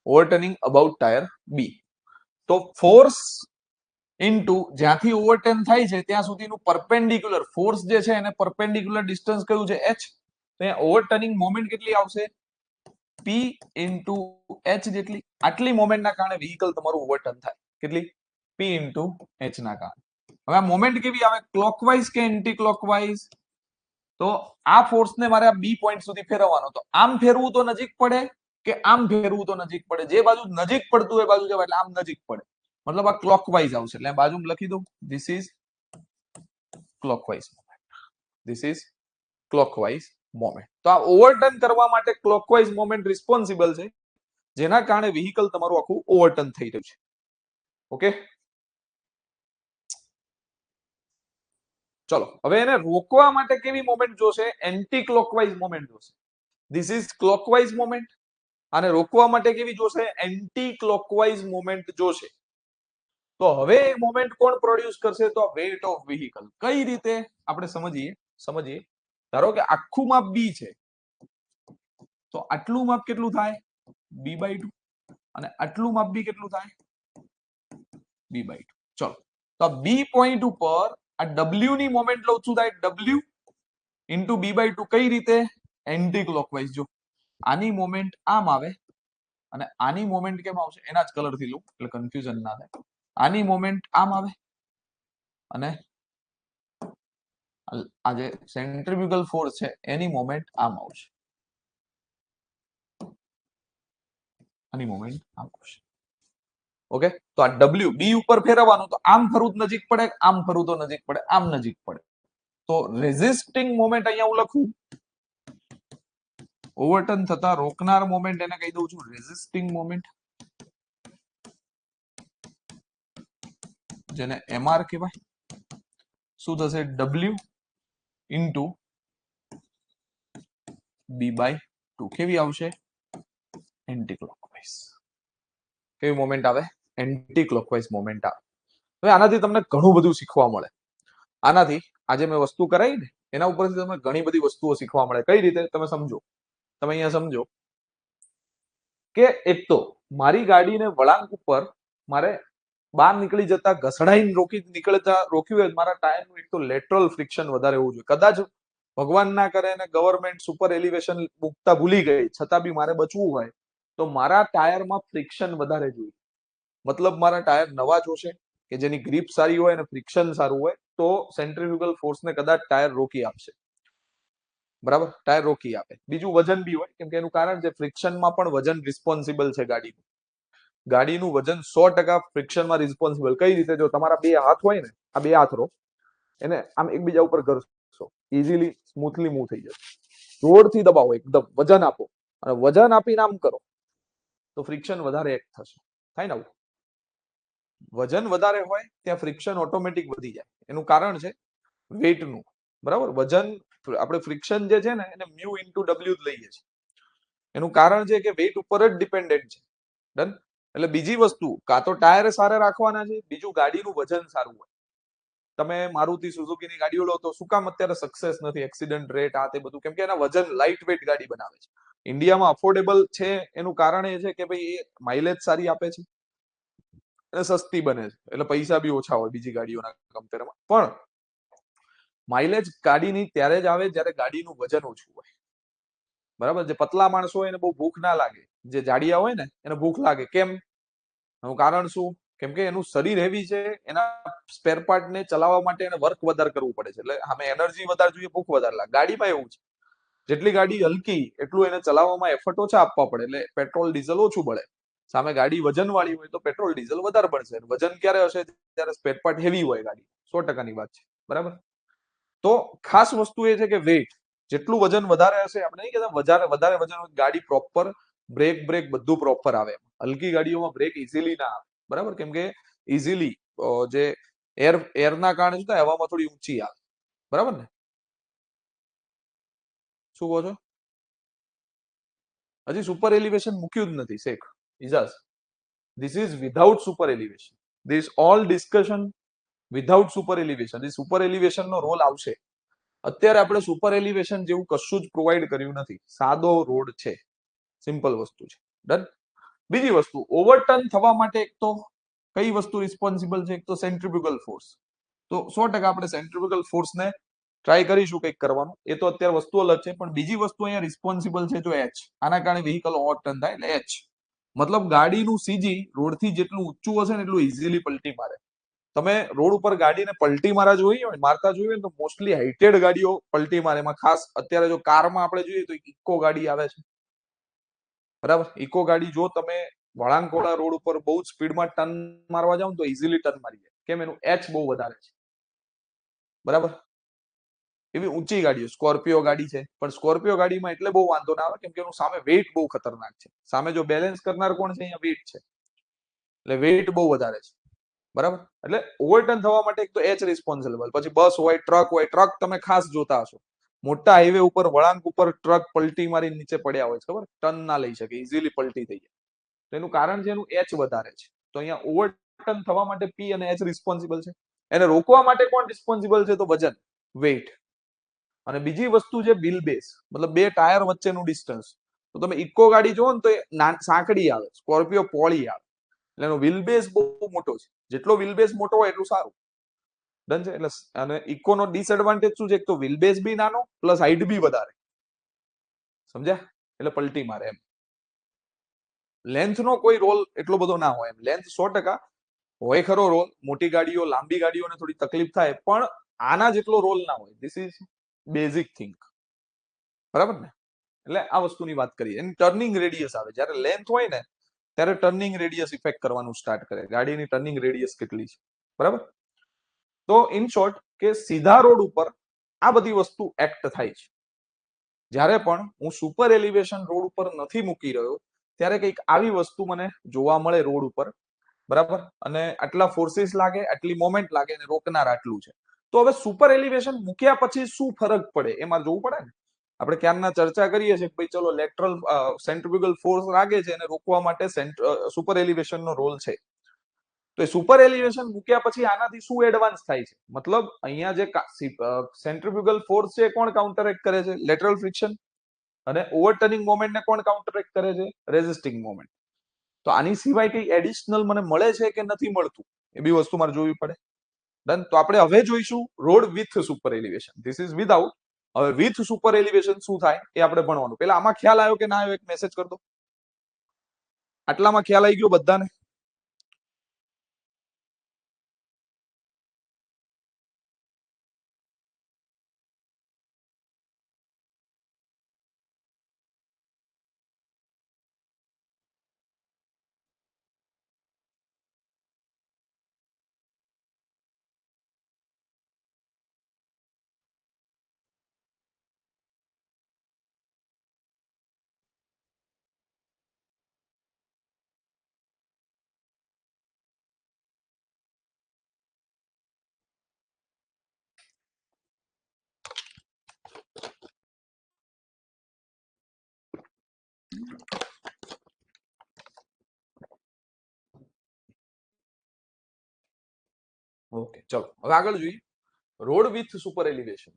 Overturning about tyre B. તો ફોર્સ ઇન્ટુ જ્યાંથી ઓવરટર્ન થાય છે ત્યાં સુધીનું પરપેન્ડિક્યુલર ફોર્સ જે છે એને પરપેન્ડિક્યુલર ડિસ્ટન્સ કયું છે? h. તો અહીંયા ઓવરટર્નિંગ મોમેન્ટ કેટલી આવશે? p ઇન્ટુ h જેટલી. આટલી મોમેન્ટના કારણે વ્હીકલ તમારું ઓવરટર્ન થાય. કેટલી? p ઇન્ટુ h ના કારણે. હવે આ મોમેન્ટ કેવી આવે? ક્લોકવાઇઝ કે એન્ટી ક્લોકવાઇઝ? તો આ ફોર્સને મારે આ બી પોઈન્ટ સુધી ફેરવવાનો. તો આમ ફેરવું તો નજીક પડે કે આમ ફેરવું તો નજીક પડે? જે બાજુ નજીક પડતું હોય બાજુ જવાય, એટલે આમ નજીક પડે. મતલબ આ ક્લોકવાઇઝ આવશે, એટલે બાજુમાં લખી દઉં, this is clockwise moment. This is clockwise moment. તો આ ઓવરટર્ન કરવા માટે ક્લોકવાઇઝ મોમેન્ટ રિસ્પોન્સિબલ છે, જેના કારણે વ્હીકલ તમારું આખું ઓવરટર્ન થઈ રહ્યું છે. ઓકે, ચલો હવે એને રોકવા માટે કેવી મોમેન્ટ જોશે? એન્ટી ક્લોકવાઇઝ મોમેન્ટ જોશે. This is clockwise moment. અને રોકવા માટે કેવી જોશે? એન્ટી ક્લોકવાઇઝ મોમેન્ટ જોશે. તો હવે મોમેન્ટ કોણ પ્રોડ્યુસ કરશે? તો વેટ ઓફ વ્હીકલ. કઈ રીતે આપણે સમજીએ. ધારો કે આખું માપ બી છે, તો આટલું માપ કેટલું થાય? b/2. અને આટલું માપ બી કેટલું થાય? b/2. ચલો, તો બી પોઈન્ટ ઉપર આ w ની મોમેન્ટ લઉં છું, થાય w ઇન્ટુ b/2. કઈ રીતે? Anti clockwise. જો આની મોમેન્ટ આમ આવે અને આની મોમેન્ટ કેમ આવશે? એના જ કલર થી લઉં એટલે કન્ફ્યુઝન ના થાય. આની મોમેન્ટ આમ આવે અને આ જે સેન્ટ્રીફ્યુગલ ફોર્સ છે એની મોમેન્ટ આમ આવશે. આની મોમેન્ટ આમ આવશે. ઓકે, તો આ w બી ઉપર ફેરવવાનું, તો આમ ફરવું નજીક પડે, આમ ફરવું તો નજીક પડે, આમ નજીક પડે. તો રેઝિસ્ટિંગ મોમેન્ટ અહીંયા હું લખું, ઓવરટર્ન થતા રોકનાર મોમેન્ટ એને કહી દઉં છું રેઝિસ્ટિંગ મોમેન્ટ. જેને MR કહેવાય, શું થશે W ઇન્ટુ B/2 કેવી આવશે એન્ટી ક્લોકવાઇઝ. કેવી મોમેન્ટ આવે એન્ટી ક્લોકવાઇઝ મોમેન્ટ આવે. હવે આનાથી તમને ઘણું બધું શીખવા મળે. આનાથી આજે મેં વસ્તુ કરાવી ને એના ઉપરથી તમને ઘણી બધી વસ્તુઓ શીખવા મળે. કઈ રીતે તમે સમજો, તમે અહીંયા સમજો કે એક તો મારી ગાડીને વળાંક ઉપર મારે બહાર નીકળી જતા ઘસડાઈને રોક્યું હોય મારા ટાયરનું એક તો લેટરલ ફ્રિક્શન વધારે હોવું જોઈએ. કદાચ ભગવાન ના કરે ને ગવર્મેન્ટ સુપર એલિવેશન મૂકતા ભૂલી ગઈ છતાં બી મારે બચવું હોય તો મારા ટાયરમાં ફ્રિક્શન વધારે જોઈએ. મતલબ મારા ટાયર નવા જોશે કે જેની ગ્રીપ સારી હોય અને ફ્રિક્શન સારું હોય તો સેન્ટ્રીફ્યુગલ ફોર્સને કદાચ ટાયર રોકી આપશે. બરાબર, ટાયર રોકી આપે. બીજું વજન બી હોય, કેમ કે એનું કારણ છે ફ્રિક્શનમાં પણ વજન રિસ્પોન્સિબલ છે ગાડીનું. ગાડીનું વજન 100% ફ્રિક્શનમાં રિસ્પોન્સિબલ. કઈ રીતે? જો તમારા બે હાથ હોય ને, આ બે હાથ રો એને આમ એકબીજા ઉપર ઘરશો, ઇઝીલી સ્મૂથલી મૂવ થઈ જશે. જોરથી દબાવો, એકદમ વજન આપો અને વજન આપીને આમ કરો તો ફ્રિક્શન વધારે એક્ટ થશે. થાય ને? વજન વધારે હોય ત્યાં ફ્રિક્શન ઓટોમેટિક વધી જાય. એનું કારણ છે વેઇટનું. બરાબર, વજન આપણે ફ્રિક્શન જે છે ને એને મ્યુ ઇન્ટુ ડબલ્યુ જ લઈએ છીએ. એનું કારણ છે કે વેઇટ ઉપર જ ડિપેન્ડન્ટ છે. ડન. એટલે બીજી વસ્તુ, કાં તો ટાયર સારા રાખવાના છે, બીજું ગાડીનું વજન સારું હોય. તમે મારુતિ સુઝુકીની ગાડીઓ લો તો શું કામ અત્યારે સક્સેસ નથી, એક્સિડન્ટ રેટ આ તે બધું? કેમ કે એના વજન લાઇટ વેઇટ ગાડી બનાવે છે. ઇન્ડિયામાં અફોર્ડેબલ છે એનું કારણ એ છે કે ભાઈ એ માઇલેજ સારી આપે છે અને સસ્તી બને છે, એટલે પૈસા બી ઓછા હોય બીજી ગાડીઓના કમ્પેરમાં. પણ માઇલેજ ગાડીની ત્યારે જ આવે જ્યારે ગાડીનું વજન ઓછું હોય. બરાબર, જે પતલા માણસો હોય એને બહુ ભૂખ ના લાગે, જે જાડિયા હોય ને એને ભૂખ લાગે. કેમ? એનું કારણ શું? કેમ કે એનું શરીર હેવી છે, એના સ્પેર પાર્ટ ને ચલાવવા માટે એને વર્ક વધારે કરવું પડે છે, એટલે સામે એનર્જી વધારે જોઈએ, ભૂખ વધારે લાગે. ગાડીમાં એવું છે, જેટલી ગાડી હલકી એટલું એને ચલાવવામાં એફર્ટ ઓછા આપવા પડે, એટલે પેટ્રોલ ડીઝલ ઓછું બળે. સામે ગાડી વજન વાળી હોય તો પેટ્રોલ ડીઝલ વધારે બળશે. વજન ક્યારે હશે? ત્યારે સ્પેર પાર્ટ હેવી હોય ગાડી. 100%ની વાત છે. બરાબર, તો ખાસ વસ્તુ એ છે કે વેઇટ જેટલું વજન વધારે હશે, આપણે નહીં કહેતા વધારે વજન ગાડી પ્રોપર બ્રેક બધું પ્રોપર આવે. હલકી ગાડીઓમાં બ્રેક ઇઝીલી ના આવે. બરાબર, કેમ કે ઇઝીલી જે એરના કારણે શું થાય, હવામાં થોડી ઊંચી આવે. બરાબર ને? શું કહો છો? હજી સુપર એલિવેશન મૂક્યું જ નથી Sheikh Ijaz. This is without super elevation. This all discussion without super elevation. એ સુપર એલિવેશન નો રોલ આવશે. અત્યારે આપણે સુપર એલિવેશન જેવું કશું જ પ્રોવાઈડ કર્યું નથી. સાદો રોડ છે, સિમ્પલ વસ્તુ છે. ડન. બીજી વસ્તુ, ઓવરટર્ન થવા માટે એક તો કઈ વસ્તુ રિસ્પોન્સિબલ છે? એક તો સેન્ટ્રીફ્યુગલ ફોર્સ. તો 100% આપણે સેન્ટ્રીફ્યુગલ ફોર્સને ટ્રાય કરીશું કંઈક કરવાનું. એ તો અત્યારે વસ્તુ અલગ છે, પણ બીજી વસ્તુ અહીંયા રિસ્પોન્સિબલ છે જો એચ. આના કારણે વ્હીકલ ઓવરટર્ન થાય એટલે એચ. મતલબ ગાડીનું સીજી રોડથી જેટલું ઊંચું હશે ને એટલું ઇઝીલી પલટી મારે. તમે રોડ ઉપર ગાડીને પલટી મારતા જોયું હોય તો મોસ્ટલી હાઇટેડ ગાડીઓ પલટી મારે. એમાં ખાસ અત્યારે જો કારમાં આપણે જોઈએ તો ઇકો ગાડી આવે છે. બરાબર, ઇકો ગાડી જો તમે વળાંકોળા રોડ ઉપર બહુ જ સ્પીડમાં ટર્ન મારવા જાવ તો ઇઝીલી ટર્ન મારી જાય. કેમ? એનું એચ બહુ વધારે છે. બરાબર, એવી ઊંચી ગાડીઓ સ્કોર્પિયો ગાડી છે, પણ સ્કોર્પિયો ગાડીમાં એટલે બહુ વાંધો ના આવે કેમ કે એનું સામે વેઇટ બહુ ખતરનાક છે. સામે જો બેલેન્સ કરનાર કોણ છે? અહીંયા વેઇટ છે, એટલે વેઇટ બહુ વધારે છે. બરાબર, એટલે ઓવરટર્ન થવા માટે એક તો એચ રિસ્પોન્સિબલ. પછી બસ હોય, ટ્રક હોય. ટ્રક તમે ખાસ જોતા હશો, મોટા હાઈવે ઉપર વળાંક ઉપર ટ્રક પલટી મારી નીચે પડ્યા હોય છે. ખબર? ટર્ન ના લઈ શકે, ઇઝીલી પલટી થઈ જાય. તો એનું કારણ છે એનું એચ વધારે છે. તો અહીંયા ઓવરટર્ન થવા માટે પી અને એચ રિસ્પોન્સિબલ છે. એને રોકવા માટે કોણ રિસ્પોન્સિબલ છે? તો વજન, વેઇટ. અને બીજી વસ્તુ છે વ્હીલ બેઝ, મતલબ બે ટાયર વચ્ચેનું ડિસ્ટન્સ. તો તમે ઇકો ગાડી જુઓ ને તો એ સાંકડી આવે, સ્કોર્પિયો પોળી આવે. એટલે એનો વ્હીલ બેઝ બહુ મોટો છે. જેટલો વ્હીલ બેઝ મોટો હોય એટલું સારું. ડન છે. એટલે અને ઇકોનો ડિસએડવાન્ટેજ શું છે? એક તો વ્હીલ બેઝ બી નાનો પ્લસ હાઈટ બી વધારે. સમજ્યા? એટલે પલટી મારે એમ. લેન્થનો કોઈ રોલ એટલો બધો ના હોય એમ. લેન્થ 100% હોય ખરો રોલ. મોટી ગાડીઓ, લાંબી ગાડીઓને થોડી તકલીફ થાય, પણ આના જેટલો રોલ ના હોય. This is basic thing. બરાબર ને? એટલે આ વસ્તુની વાત કરીએ. એની ટર્નિંગ રેડિયસ આવે. જ્યારે લેન્થ હોય ને ત્યારે ટર્નિંગ રેડિયસ ઇફેક્ટ કરવાનું સ્ટાર્ટ કરે. ગાડીની ટર્નિંગ રેડિયસ કેટલી છે. બરાબર, તો ઇન શોર્ટ કે સીધા રોડ ઉપર આ બધી વસ્તુ એક્ટ થાય છે. જ્યારે પણ હું સુપર એલિવેશન રોડ ઉપર નથી મૂકી રહ્યો ત્યારે કંઈક આવી વસ્તુ મને જોવા મળે રોડ ઉપર. બરાબર, અને આટલા ફોર્સિસ લાગે, આટલી મોમેન્ટ લાગે અને રોકનાર આટલું છે. તો હવે સુપર એલિવેશન મૂક્યા પછી શું ફરક પડે એમાં જોવું પડે ને. આપણે ક્યારના ચર્ચા કરીએ છીએ કે ભાઈ ચલો લેટરલ સેન્ટ્રીફ્યુગલ ફોર્સ લાગે છે અને રોકવા માટે સુપર એલિવેશન નો રોલ છે. તો એ સુપર એલિવેશન મૂક્યા પછી આનાથી શું એડવાન્સ થાય છે? મતલબ અહીંયા જે સેન્ટ્રીફ્યુગલ ફોર્સ છે કોણ કાઉન્ટરેક્ટ કરે છે? Lateral friction. અને ઓવરટર્નિંગ મોમેન્ટને કોણ કાઉન્ટરેક્ટ કરે છે? Resisting moment. તો આની સિવાય કઈ એડિશનલ મને મળે છે કે નથી મળતું, એ બી વસ્તુ મારે જોવી પડે. ડન. તો આપણે હવે જોઈશું road with super elevation. This is without. હવે વિથ સુપર એલિવેશન શું થાય એ આપણે ભણવાનું. પેલા આમાં ખ્યાલ આવ્યો કે ના આવ્યો એક મેસેજ કરી દો. આટલામાં ખ્યાલ આવી ગયો બધાને? ઓકે, ચલો હવે આગળ જોઈએ. Road with super elevation.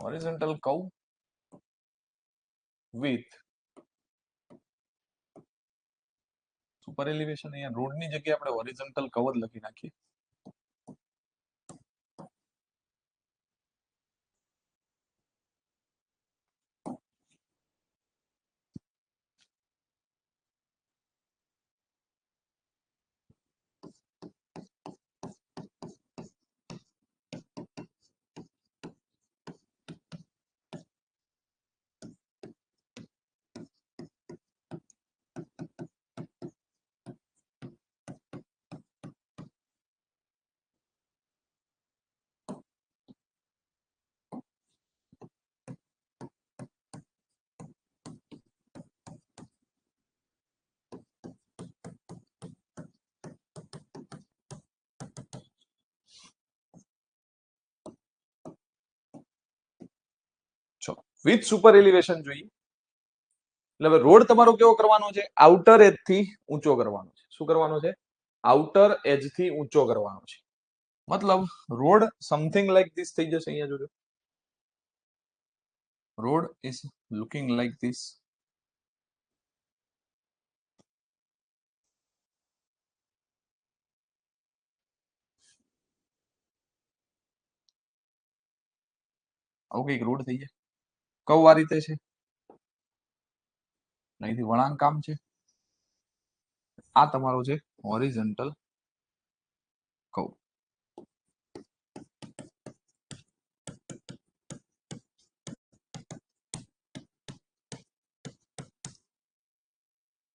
Horizontal curve with super elevation. અહીંયા રોડની જગ્યાએ આપણે હોરિઝોન્ટલ કર્વ જ લખી નાખીએ. વિથ સુપર એલિવેશન જોઈએ. એટલે હવે રોડ તમારો કેવો કરવાનો છે? આઉટર એજ થી ઊંચો કરવાનો છે. શું કરવાનો છે? આઉટર એજ થી ઊંચો કરવાનો છે. મતલબ રોડ સમથિંગ લાઈક ધીસ થઈ જશે. અહીંયા જોજો, road is looking like this. આવું કઈક રોડ થઈ જાય. કવ આ રીતે છે, અહીંથી વળાંક કામ છે. આ તમારો છે horizontal curve.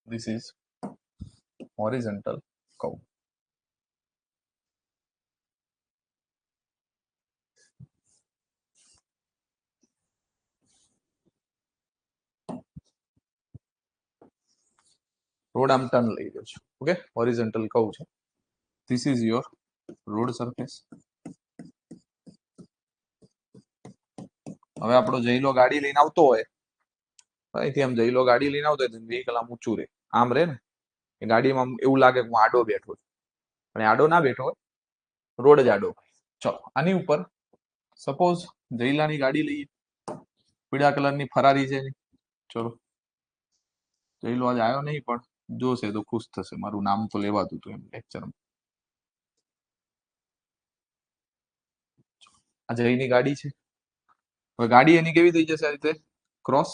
This is horizontal curve. Road આમ ટર્ન લઈ રહ્યો છે. ઓકે, હોરિઝોન્ટલ કર્વ છે. This is your road surface. હવે આપણો જઈલો ગાડી લઈને આવતો હોય, અહીંથી આમ જઈલો ગાડી લઈને આવતો હોય, વ્હીકલ આમ ઊંચું રહે, આમ રહે ને, એ ગાડીમાં એવું લાગે કે હું આડો બેઠો છું, પણ આડો ના બેઠો હોય, રોડ જ આડો. ચલો આની ઉપર સપોઝ જઈલાની ગાડી લઈએ, પીળા કલરની ફરારી છે. ચલો જઈલો આજ આવ્યો નહીં, પણ જોશે તો ખુશ થશે. મારું નામ તો લેવાતું હતું એમ લેક્ચરમાં. આ જઈની ગાડી છે. હવે ગાડી એની કેવી થઈ જશે? આ રીતે ક્રોસ.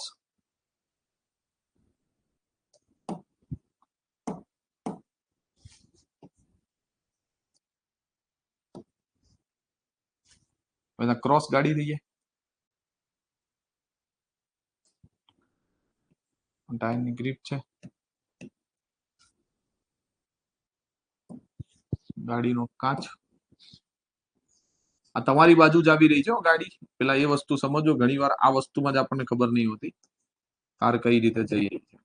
ક્રોસ ગાડી થઈ જાય. ટાયરની ગ્રીપ છે, ગાડીનો કાચ. આ તમારી બાજુ જ આવી રહી છે ગાડી. પેલા એ વસ્તુ સમજો, ઘણી વાર આ વસ્તુમાં જ આપણને ખબર નહીં હોતી કાર કઈ રીતે જઈ રહી છે.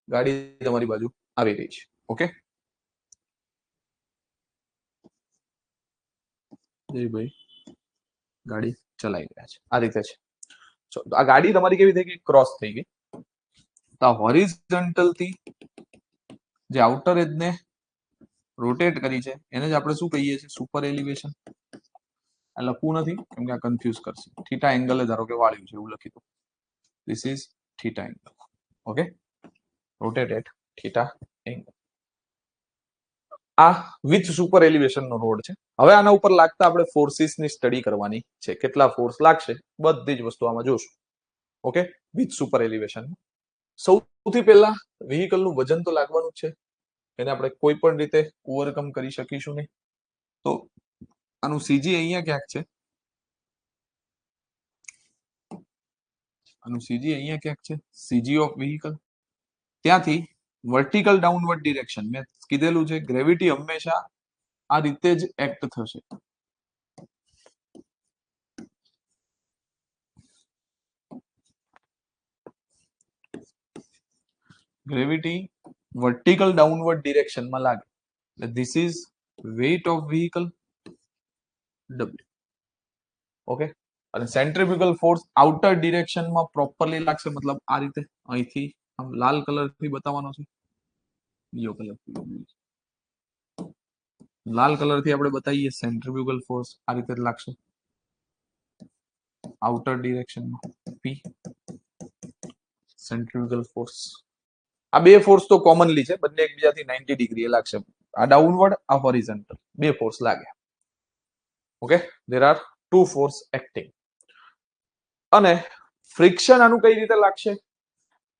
ગાડી તમારી બાજુ આવી રહી છે. ઓકે ભાઈ, ગાડી ચલાવી રહ્યા છે, આ રીતે છે. આ ગાડી તમારી કેવી થઈ ગઈ? ક્રોસ થઈ ગઈ. તો આ હોરિઝોન્ટલ થી જે આઉટર એજ ને રોટેટ કરી છે એને જ આપણે શું કહીએ છીએ? Super elevation. આ લખવું નથી કેમ કે આ કન્ફ્યુઝ કરશે. થીટા એંગલ ધારો કે વાળ્યું છે એવું લખી દો. This is theta angle. Okay, rotate at theta angle. આ વિચ સુપર એલિવેશન નો રોડ છે. હવે આના ઉપર લાગતા આપણે ફોર્સિસ ની સ્ટડી કરવાની છે. કેટલા ફોર્સ લાગશે બધી જ વસ્તુ આમાં જોશું. Okay, which super elevation. સૌથી પહેલા વ્હીકલ નું વજન તો લાગવાનું જ છે, એને આપણે કોઈ પણ રીતે ઓવરકમ કરી શકીશું નહીં. તો આનું સીજી અહીંયા ક્યાંક છે, આનું સીજી અહીંયા ક્યાંક છે, સીજી ઓફ વ્હીકલ. ત્યાંથી વર્ટિકલ ડાઉનવર્ડ ડિરેક્શન, મેં કીધેલું છે ગ્રેવિટી હંમેશા આ રીતે જ એક્ટ થશે. ગ્રેવિટી વર્ટિકલ ડાઉનવર્ડ ડિરેક્શનમાં લાગે. This is weight of vehicle W. Okay, અને સેન્ટ્રીફ્યુગલ ફોર્સ આઉટર ડિરેક્શનમાં પ્રોપરલી લાગશે, મતલબ આ રીતે અહીંથી આમ લાલ કલર થી બતાવવાનો છે, લીલો કલર લાલ કલર થી આપણે બતાવીએ સેન્ટ્રીફ્યુગલ ફોર્સ આ રીતે લાગશે આઉટર ડિરેક્શનમાં. P centrifugal force. આ બે ફોર્સ તો કોમનલી છે, બંને એકબીજાથી 90 ડિગ્રી એ લાગશે. આ ડાઉનવર્ડ, આ હોરિઝોન્ટલ, બે ફોર્સ લાગે. Okay, there are two force acting. અને ફ્રિક્શન આનું કઈ રીતે લાગશે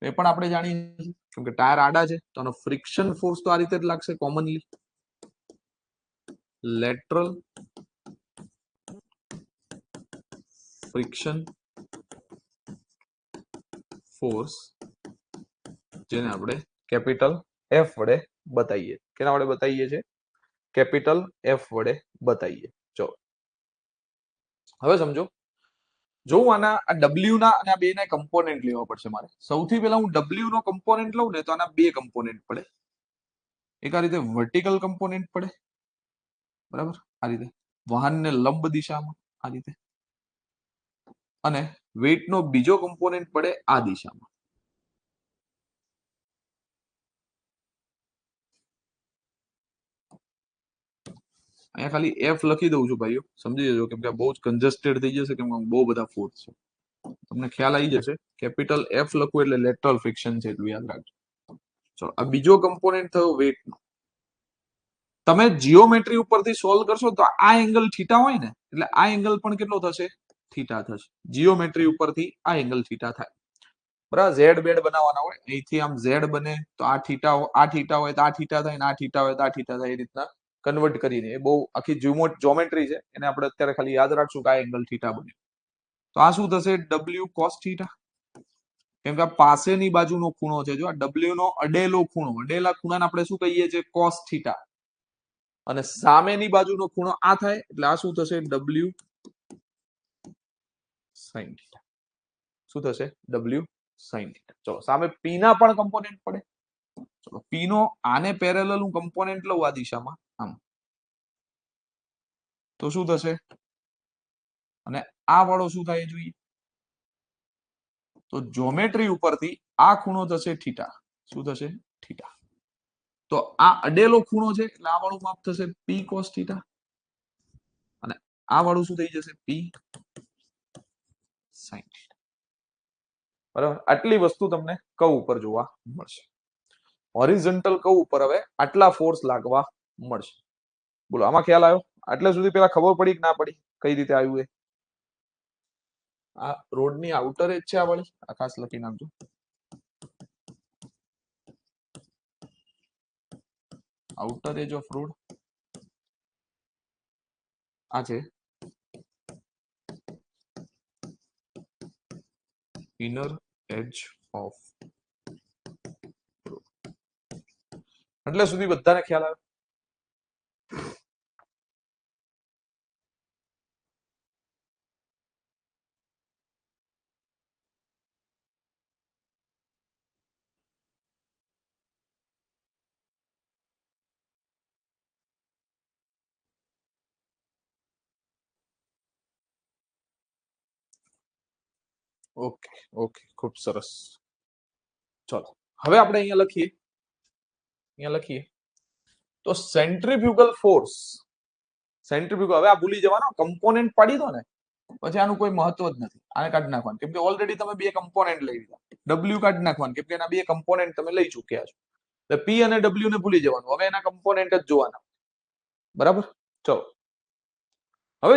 એ પણ આપણે જાણીએ છીએ, કેમ કે ટાયર આડા છે તો આનો ફ્રિક્શન ફોર્સ તો આ રીતે જ લાગશે કોમનલી. લેટરલ ફ્રિક્શન ફોર્સ, જેને આપણે કેપિટલ F વડે બતાવીએ. કેના વડે બતાવીએ છીએ? કેપિટલ F વડે બતાવીએ. જો હવે સમજો, જો આના આ W ના અને આ બે ના કમ્પોનેન્ટ લેવા પડશે મારે. સૌથી પહેલા હું W નો કમ્પોનેન્ટ લઉં ને તો આના બે કમ્પોનેન્ટ પડે. એક આ રીતે વર્ટિકલ કમ્પોનેન્ટ પડે, બરાબર, આ રીતે વાહનને લંબ દિશામાં આ રીતે, અને વેઇટ નો બીજો કમ્પોનેન્ટ પડે આ દિશામાં. અહીંયા ખાલી F લખી દઉં છું ભાઈઓ, સમજી જજો, કેમ કે બહુ જ કન્જસ્ટેડ થઈ જશે, કેમ કે બહુ બધા ફોર્સ છે. તમને ખ્યાલ આવી જશે. કેપિટલ F લખવું એટલે લેટરલ ફ્રિક્શન છે, એટલું યાદ રાખજો. ચલો, આ બીજો કમ્પોનેન્ટ થયો વેઇટ નો. તમે જીઓમેટ્રી ઉપરથી સોલ્વ કરશો તો આ એંગલ થીટા હોય ને, એટલે આ એંગલ પણ કેટલો થશે? થીટા થશે. જીઓમેટ્રી ઉપરથી આ એંગલ થીટા થાય, બરાબર. ઝેડ બેડ બનાવવાના હોય, અહીંથી આમ ઝેડ બને તો આ થીટા હોય તો આ થીટા થાય, આ થીટા હોય તો આ થીટા થાય, એ રીતના કન્વર્ટ કરીને. એ બહુ આખી જ્યોમેટ્રી છે, એને આપણે અત્યારે ખાલી યાદ રાખશું કે આ એંગલ થીટા બને. તો આ શું થશે? W cos theta. કેમ કે આ પાસેની બાજુનો ખૂણો છે. જો આ W નો અડેલો ખૂણો, અડેલા ખૂણાને આપણે શું કહીએ છીએ? cos theta. અને સામેની બાજુનો ખૂણો આ થાય એટલે આ શું થશે? W sin theta. શું થશે? W sin theta. ચલો, સામે P ના પણ કમ્પોનેન્ટ પડે. ચલો, P નો આને પેરેલલ હું કમ્પોનેન્ટ લઉં આ દિશામાં આમ, તો શું થશે? અને આ વાળો શું થાય જોઈએ? તો જ્યોમેટ્રી ઉપરથી આ ખૂણો થશે થીટા. શું થશે? થીટા. તો આ અડેલો ખૂણો છે એટલે આ વાળું માપ થશે P cos થીટા, અને આ વાળું શું થઈ જશે? P sin theta. બરાબર, આટલી વસ્તુ તમને કર્વ ઉપર જોવા મળશે. હોરિઝોન્ટલ કર્વ ઉપર હવે આટલા ફોર્સ લાગવા મળશે. બોલો, આમાં ખ્યાલ આવ્યો? આટલે સુધી પેલા ખબર પડી કે ના પડી કઈ રીતે આવ્યું એ? આ રોડની આઉટર એજ છે આ વાળી, આ ખાસ લખી નાખજો. આઉટર એજ ઓફ રોડ આ છે, ઇનર એજ ઓફ, એટલે સુધી બધાને ખ્યાલ આવે? ઓકે ઓકે, ખૂબ સરસ. ચલો હવે આપણે અહીંયા લખીએ તો સેન્ટ્રીફ્યુગલ ફોર્સ, સેન્ટ્રીફ્યુગલ, હવે આ ભૂલી જવાનો, કમ્પોનેન્ટ પાડી દો ને પછી આનું કોઈ મહત્વ જ નથી, આને કાઢી નાખવાનું, કેમ કે ઓલરેડી તમે બે કમ્પોનેન્ટ લઈ લીધા. ડબલ્યુ કાઢી નાખવાનું, કેમ કે એના બે કમ્પોનેન્ટ તમે લઈ ચૂક્યા છો. એટલે પી અને ડબલ્યુ ને ભૂલી જવાનું, હવે એના કમ્પોનેન્ટ જ જોવાના. બરાબર, ચલો હવે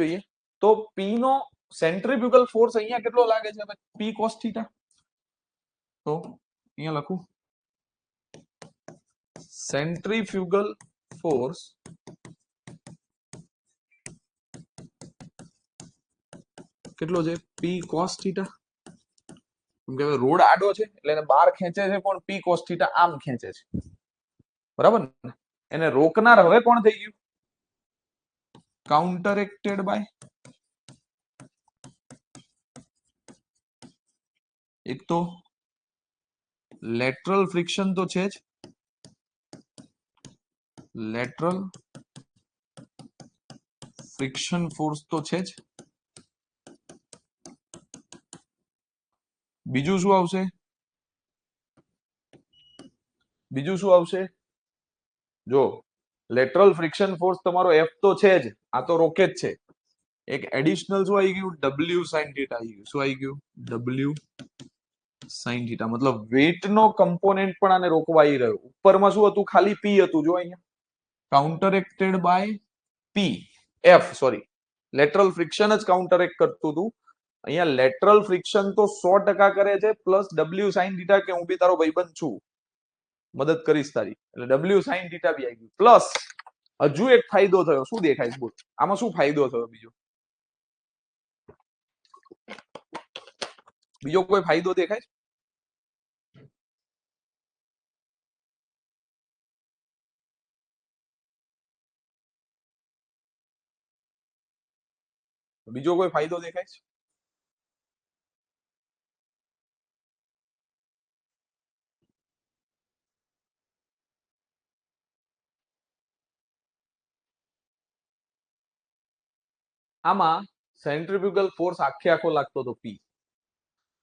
જોઈએ તો પી નો સેન્ટ્રીફ્યુગલ ફોર્સ અહીંયા કેટલો લાગે છે? પી કોસ થીટા. તો અહીંયા લખું સેન્ટ્રીફ્યુગલ ફોર્સ કેટલો છે? પી કોસ થીટા. કેમ કે રોડ આડો છે એટલે એને બહાર ખેંચે છે, પણ પી કોસ થીટા આમ ખેંચે છે. બરાબર ને? એને રોકનાર હવે કોણ થઈ ગયું? કાઉન્ટરેક્ટેડ બાય એક તો લેટરલ ફ્રિક્શન તો છે જ, લેટરલ ફ્રિક્શન ફોર્સ તો છે જ. બીજું શું આવશે? જો લેટરલ ફ્રિક્શન ફોર્સ તમારો એફ તો છે જ, આ તો રોકે જ છે. એક એડિશનલ શું આવી ગયું? ડબલ્યુ સાઇન થીટા આવી ગયું. શું આવી ગયું? W sine theta. મતલબ વેટ નો કમ્પોનેન્ટ પણ આને રોકવા આવી રહ્યો. ઉપરમાં શું હતું? ખાલી પી હતું. જો અહીંયા counteracted by P F, sorry, lateral friction જ કાઉન્ટરેક્ટ કરતું હતું. અહીંયા લેટરલ ફ્રિક્શન તો 100% કરે છે, પ્લસ ડબલ્યુ સાઇન થીટા, કે હું બી તારો ભાઈબંધ છું, મદદ કરીશ તારી, એટલે ડબલ્યુ સાઇન થીટા બી આવી ગયું. પ્લસ હજુ એક ફાયદો થયો. શું દેખાય છે? બોલ, આમાં શું ફાયદો થયો? બીજો કોઈ ફાયદો દેખાય? બીજો કોઈ ફાયદો દેખાય છે? આમાં સેન્ટ્રીફ્યુગલ ફોર્સ આખો લાગતો હતો પી.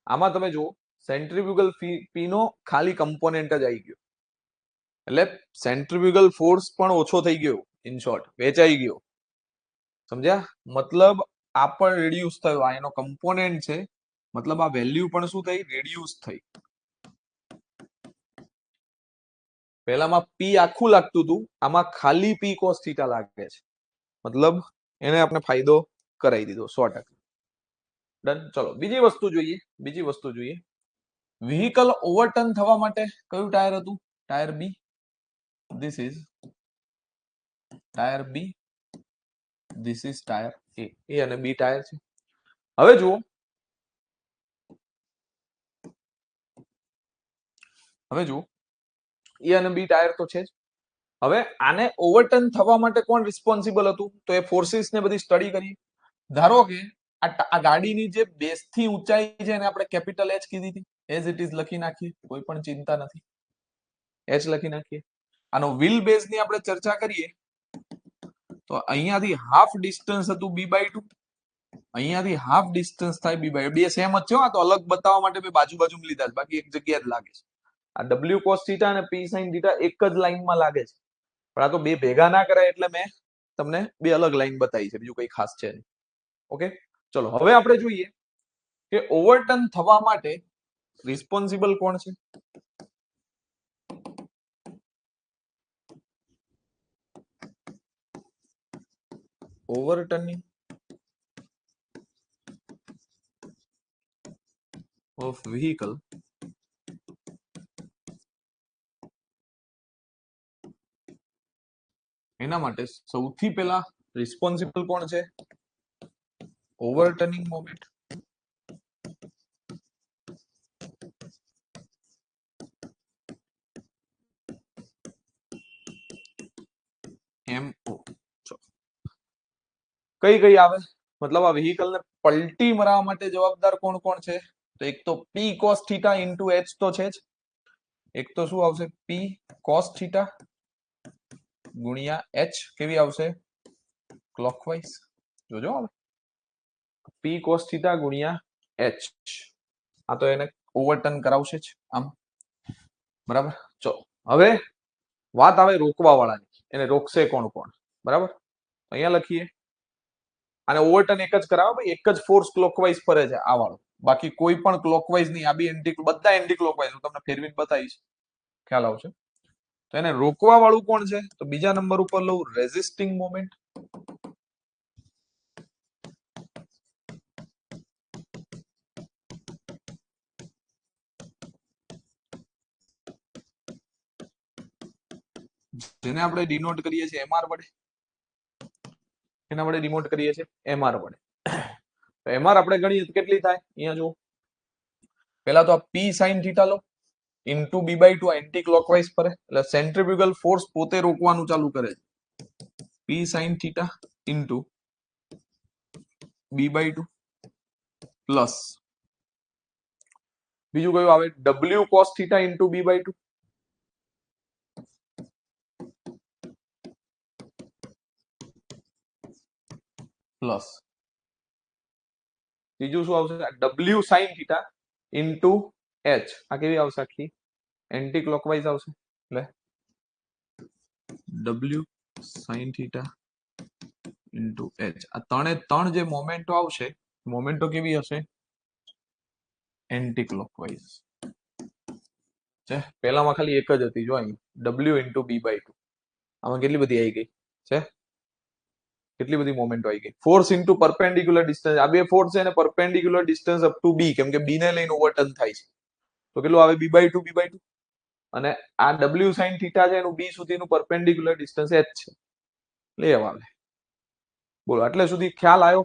આમાં તમે જુઓ સેન્ટ્રીફ્યુગલ પી નો ખાલી કમ્પોનેન્ટ જ આવી ગયો, એટલે સેન્ટ્રીફ્યુગલ ફોર્સ પણ ઓછો થઈ ગયો. ઇન શોર્ટ, વેચાઈ ગયો. સમજ્યા? મતલબ આ પણ રેડ્યુસ થયો. આ એનો કમ્પોનેન્ટ છે, મતલબ આ વેલ્યુ પણ શું થઈ? રેડ્યુસ થઈ. પહેલામાં પી આખું લાગતું હતું, આમાં ખાલી પી કોસ થીટા લાગે છે. મતલબ એને આપણે ફાયદો કરાવી દીધો 100%. ડન. ચલો બીજી વસ્તુ જોઈએ. વ્હીકલ ઓવરટર્ન થવા માટે કયું ટાયર હતું? Tyre B. This is tyre B, this is tyre A. A અને બી ટાયર છે. હવે જુઓ, એ અને બી ટાયર તો છે જ. હવે આને ઓવરટર્ન થવા માટે કોણ રિસ્પોન્સિબલ હતું? તો એ ફોર્સિસ ને બધી સ્ટડી કરી. ધારો કે આ ગાડીની જે બેઝ થી ઊંચાઈ છે એને આપણે કેપિટલ એચ કીધી હતી, એઝ ઇટ ઇઝ લખી નાખીએ, કોઈ પણ ચિંતા નથી, એચ લખી નાખીએ. આનો વ્હીલ બેઝ ની આપણે ચર્ચા કરીએ તો અહીંયાથી હાફ ડિસ્ટન્સ હતું b/2, અહીંયાથી હાફ ડિસ્ટન્સ થાય b/2. બે સેમ જ છે, આ તો અલગ બતાવવા માટે મેં બાજુ લીધા છે, બાકી એક જગ્યા જ લાગે છે. આ w cos થીટા અને p sin થીટા એક જ લાઈનમાં લાગે છે, પણ આ તો બે ભેગા ના કરાય એટલે મેં તમને બે અલગ લાઈન બતાવી છે, બીજું કઈ ખાસ છે નહીં. ઓકે, ચલો હવે આપણે જોઈએ કે ઓવરટર્ન થવા માટે રિસ્પોન્સિબલ કોણ છે? ઓવરટર્નિંગ ઓફ વ્હીકલ એના માટે સૌથી પહેલા રિસ્પોન્સિબલ કોણ છે? ઓવરટર્નિંગ મોમેન્ટ MO કઈ કઈ આવે મતલબ આ વ્હીકલ ને પલટી મરાવવા માટે જવાબદાર કોણ કોણ છે તો એક તો P cos theta into H તો છે જ એક તો શું આવશે P cos થીટા ગુણ્યા H કેવી આવશે ક્લોકવાઇઝ જોજો હવે P cos થીટા ગુણ્યા H આ તો એને ઓવરટર્ન કરાવશે જ આમ બરાબર ચલો હવે વાત આવે રોકવા વાળાની એને રોકશે કોણ કોણ બરાબર અહીંયા લખીએ અને ઓવરટર્ન એક જ કરાવો ભાઈ એક જ ફોર્સ ક્લોકવાઇઝ ફરે છે આ વાળો બાકી કોઈ પણ ક્લોકવાઇઝ નહીં આ બી બધા એન્ટી ક્લોકવાઇઝ હું તમને ફેરવીને બતાવીશ ખ્યાલ આવશે તો એને રોકવા વાળું કોણ છે તો બીજા નંબર ઉપર લઉં રેઝિસ્ટિંગ મોમેન્ટ જેને આપણે ડિનોટ કરીએ છીએ MR વડે એના વડે ડિનોટ કરીએ છીએ MR વડે તો MR આપણે ગણીએ તો કેટલી થાય અહીંયા જુઓ પહેલા તો આ P sin થીટા લો ઇન્ટુ B/2 એન્ટી ક્લોકવાઇઝ ફરે એટલે સેન્ટ્રીફ્યુગલ ફોર્સ પોતે રોકવાનું ચાલુ કરે છે P sin theta into B/2 plus બીજું કયું આવે W cos theta into B/2 plus ત્રીજું શું આવશે W sin theta into H આ કેવી આવશે આખી એન્ટી ક્લોકવાઇઝ આવશે એટલે W sin theta into H આ ત્રણ જે મોમેન્ટો આવશે મોમેન્ટો કેવી હશે એન્ટી ક્લોકવાઇઝ છે પહેલામાં ખાલી એક જ હતી જો અહીં W ઇન્ટુ B/2 આમાં કેટલી બધી આવી ગઈ છે કેટલી બધી મોમેન્ટો આવી ગઈ ફોર્સ ઇન્ટુ પરપેન્ડિક્યુલર ડિસ્ટન્સ આ બે ફોર્સ છે ને perpendicular distance up to B કેમ કે B ને લઈને ઓવરટર્ન થાય છે તો કેટલું આવે B/2 અને આ W sin થીટા છે એનું B સુધીનું પરપેન્ડિક્યુલર ડિસ્ટન્સ h છે લે આવે બોલો એટલે સુધી ખ્યાલ આવ્યો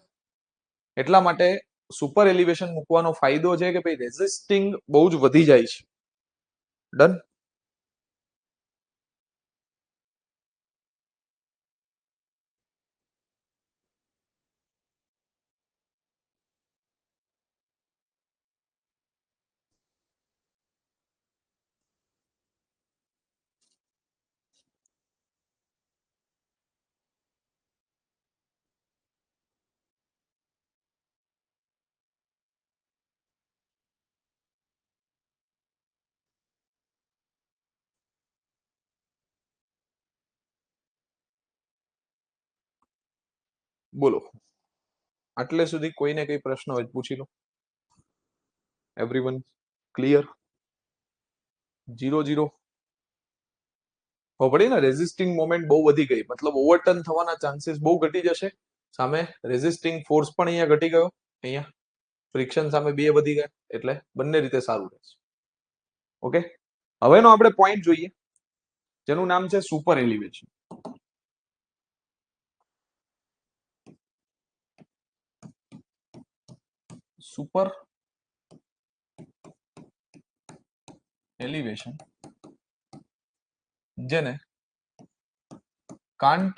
એટલા માટે સુપર એલિવેશન મૂકવાનો ફાયદો છે કે ભાઈ રેઝિસ્ટિંગ બહુ જ વધી જાય છે ડન બોલો આટલે સુધી કોઈને કઈ પ્રશ્ન હોય પૂછી લો એવરીવન ક્લિયર 0-0 પડી ને રેઝિસ્ટિંગ મોમેન્ટ બહુ વધી ગઈ મતલબ ઓવરટર્ન થવાના ચાન્સીસ બહુ ઘટી જશે સામે રેઝિસ્ટિંગ ફોર્સ પણ અહીંયા ઘટી ગયો અહીંયા ફ્રિક્શન સામે બે વધી ગયા એટલે બંને રીતે સારું રહેશે ઓકે હવેનો આપણે પોઈન્ટ જોઈએ જેનું નામ છે સુપર એલિવેશન સુપર એલિવેશન જેને કાન્ટ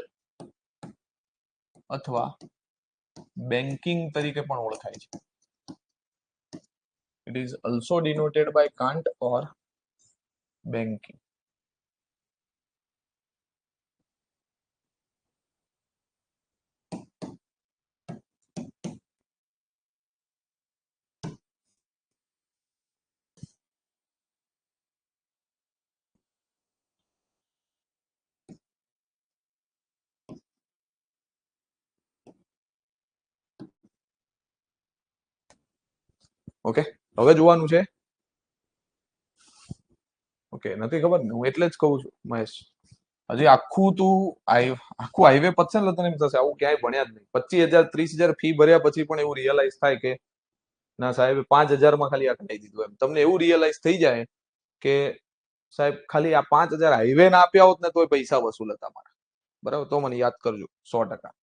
અથવા બેન્કિંગ તરીકે પણ ઓળખાય છે it is also denoted by Kant or banking okay હવે જોવાનું છે ઓકે નથી ખબર ને હું એટલે જ કહું છું મહેશ હજી આખું હાઈવે પતશે ને તને એમ થશે આવું ક્યાંય ભણ્યા જ નહીં 25,000 30,000 ફી ભર્યા પછી પણ એવું રિયલાઇઝ થાય કે ના સાહેબ 5,000 માં ખાલી આ કઢાઈ દીધું એમ તમને એવું રિયલાઇઝ થઈ જાય કે સાહેબ ખાલી આ 5,000 હાઈવે ના આપ્યા હોત ને તોય પૈસા વસૂલ હતા મારા બરાબર તો મને યાદ કરજો 100%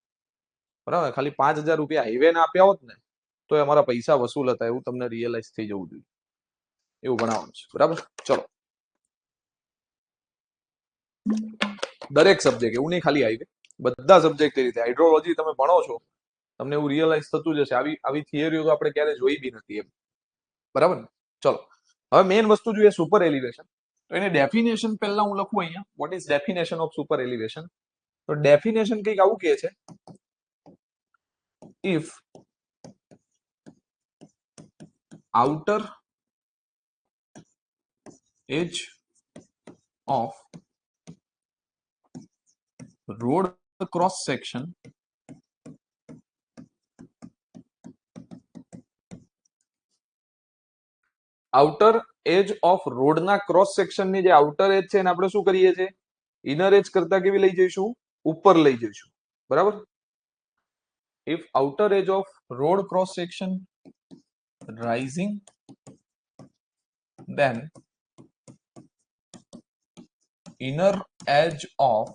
બરાબર, ખાલી 5,000 રૂપિયા હાઈવે ના આપ્યા હોત ને તો અમારા પૈસા વસૂલ હતા, એવું તમને રિયલાઇઝ થઈ જવું જોઈએ, એવું ભણાવવાનું છે. બરાબર, ચલો. દરેક સબ્જેક્ટ, એવું નહીં ખાલી હાઈવે, બધા સબ્જેક્ટ એ રીતે. હાઇડ્રોલોજી તમે ભણો છો, તમને એવું રિયલાઇઝ થતું જશે. આવી આવી થિયરીઓ તો આપણે ક્યારે જોઈ બી નથી એમ. બરાબર ને? ચલો, હવે મેઇન વસ્તુ જોઈએ સુપર એલિવેશન. તો એને ડેફિનેશન પહેલા હું લખું અહીંયા. What is definition of super elevation? તો ડેફિનેશન કંઈક આવું કહે છે, if outer edge of road cross section outer edge of રોડના ક્રોસ સેક્શનની જે આઉટર એજ છે એને આપણે શું કરીએ છીએ, ઇનર એજ કરતા કેવી લઈ જઈશું, ઉપર લઈ જઈશું. બરાબર, if outer edge of road cross section rising, then inner edge of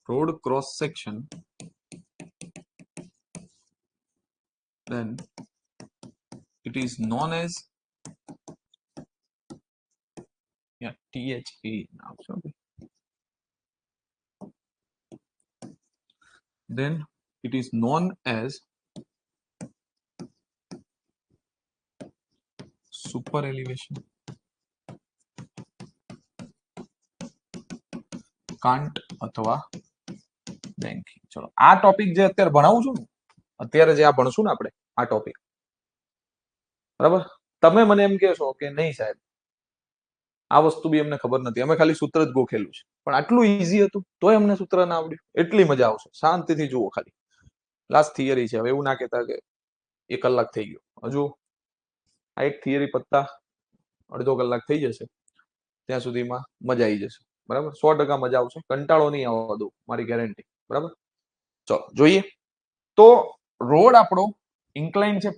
road cross section, then it is known as THE. Then it is known as super elevation. Can't અથવા બેંકિંગ. ચલો, આ ટોપિક જે અત્યારે ભણાવું છું ને, અત્યારે જે આ ભણશું ને આપણે આ ટોપિક, બરાબર, તમે મને એમ કહેશો કે નહીં સાહેબ આ વસ્તુ બી અમને ખબર નથી, અમે ખાલી સૂત્ર જ ગોખેલું છે, પણ આટલું ઈઝી હતું તોય અમને સૂત્ર ના આવડ્યું. એટલી મજા આવશે, શાંતિથી જુઓ. ખાલી લાસ્ટ થિયરી છે, હવે એવું ના કહેતા કે 1 કલાક થઈ ગયો. હજુ આ એક થિયરી પત્તા અડધો કલાક થઈ જશે, ત્યાં સુધીમાં મજા આવી જશે. બરાબર, 100% મજા આવશે, કંટાળો નહીં આવવા દો, મારી ગેરંટી. બરાબર, ચલો જોઈએ. તો રોડ આપણો ઇન્ક્લાઇન છે.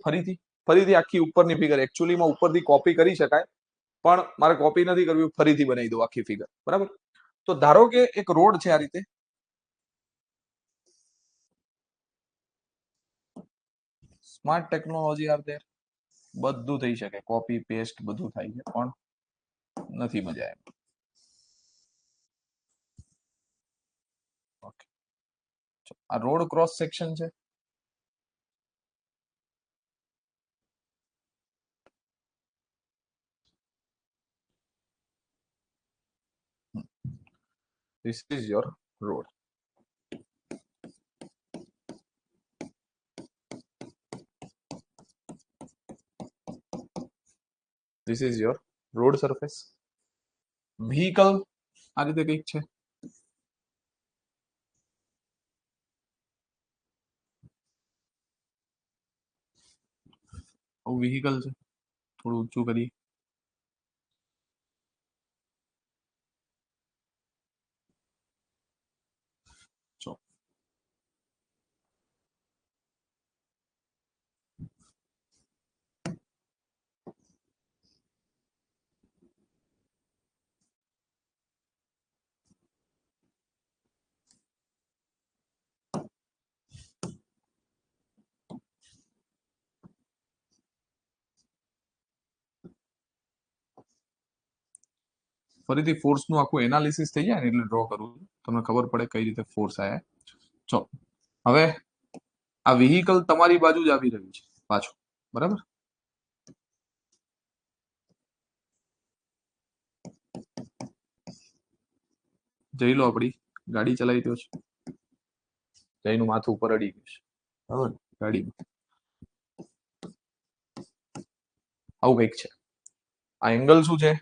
ફરીથી આખી ઉપરની ફિગર, એકચ્યુઅલીમાં ઉપરથી કોપી કરી શકાય, પણ મારે કોપી નથી કરવી, ફરીથી બનાવી દઉં આખી ફિગર. બરાબર, તો ધારો કે એક રોડ છે આ રીતે. સ્માર્ટ ટેકનોલોજી આર ધેર, બધું થઈ શકે, કોપી પેસ્ટ બધું થાય છે, પણ નથી મજા એમ. ઓકે, આ રોડ ક્રોસ સેક્શન છે. This is your road. This is your road surface. Vehicle આ રીતે કંઈક છે. વ્હીકલ છે, થોડું ઊંચું કરી. ફરીથી ફોર્સનું આખું એનાલિસિસ થઈ જાય ને એટલે ડ્રો કરું છું, તમને ખબર પડે કઈ રીતે ફોર્સ આયા. ચલો, હવે આ વ્હીકલ તમારી બાજુ જ આવી રહ્યું છે પાછું. બરાબર, જઈ લો આપણી ગાડી ચલાવી રહ્યો છે, જઈનું માથું ઉપર અડી ગયું છે. બરાબર, ગાડીમાં આવું કંઈક છે. આ એંગલ શું છે,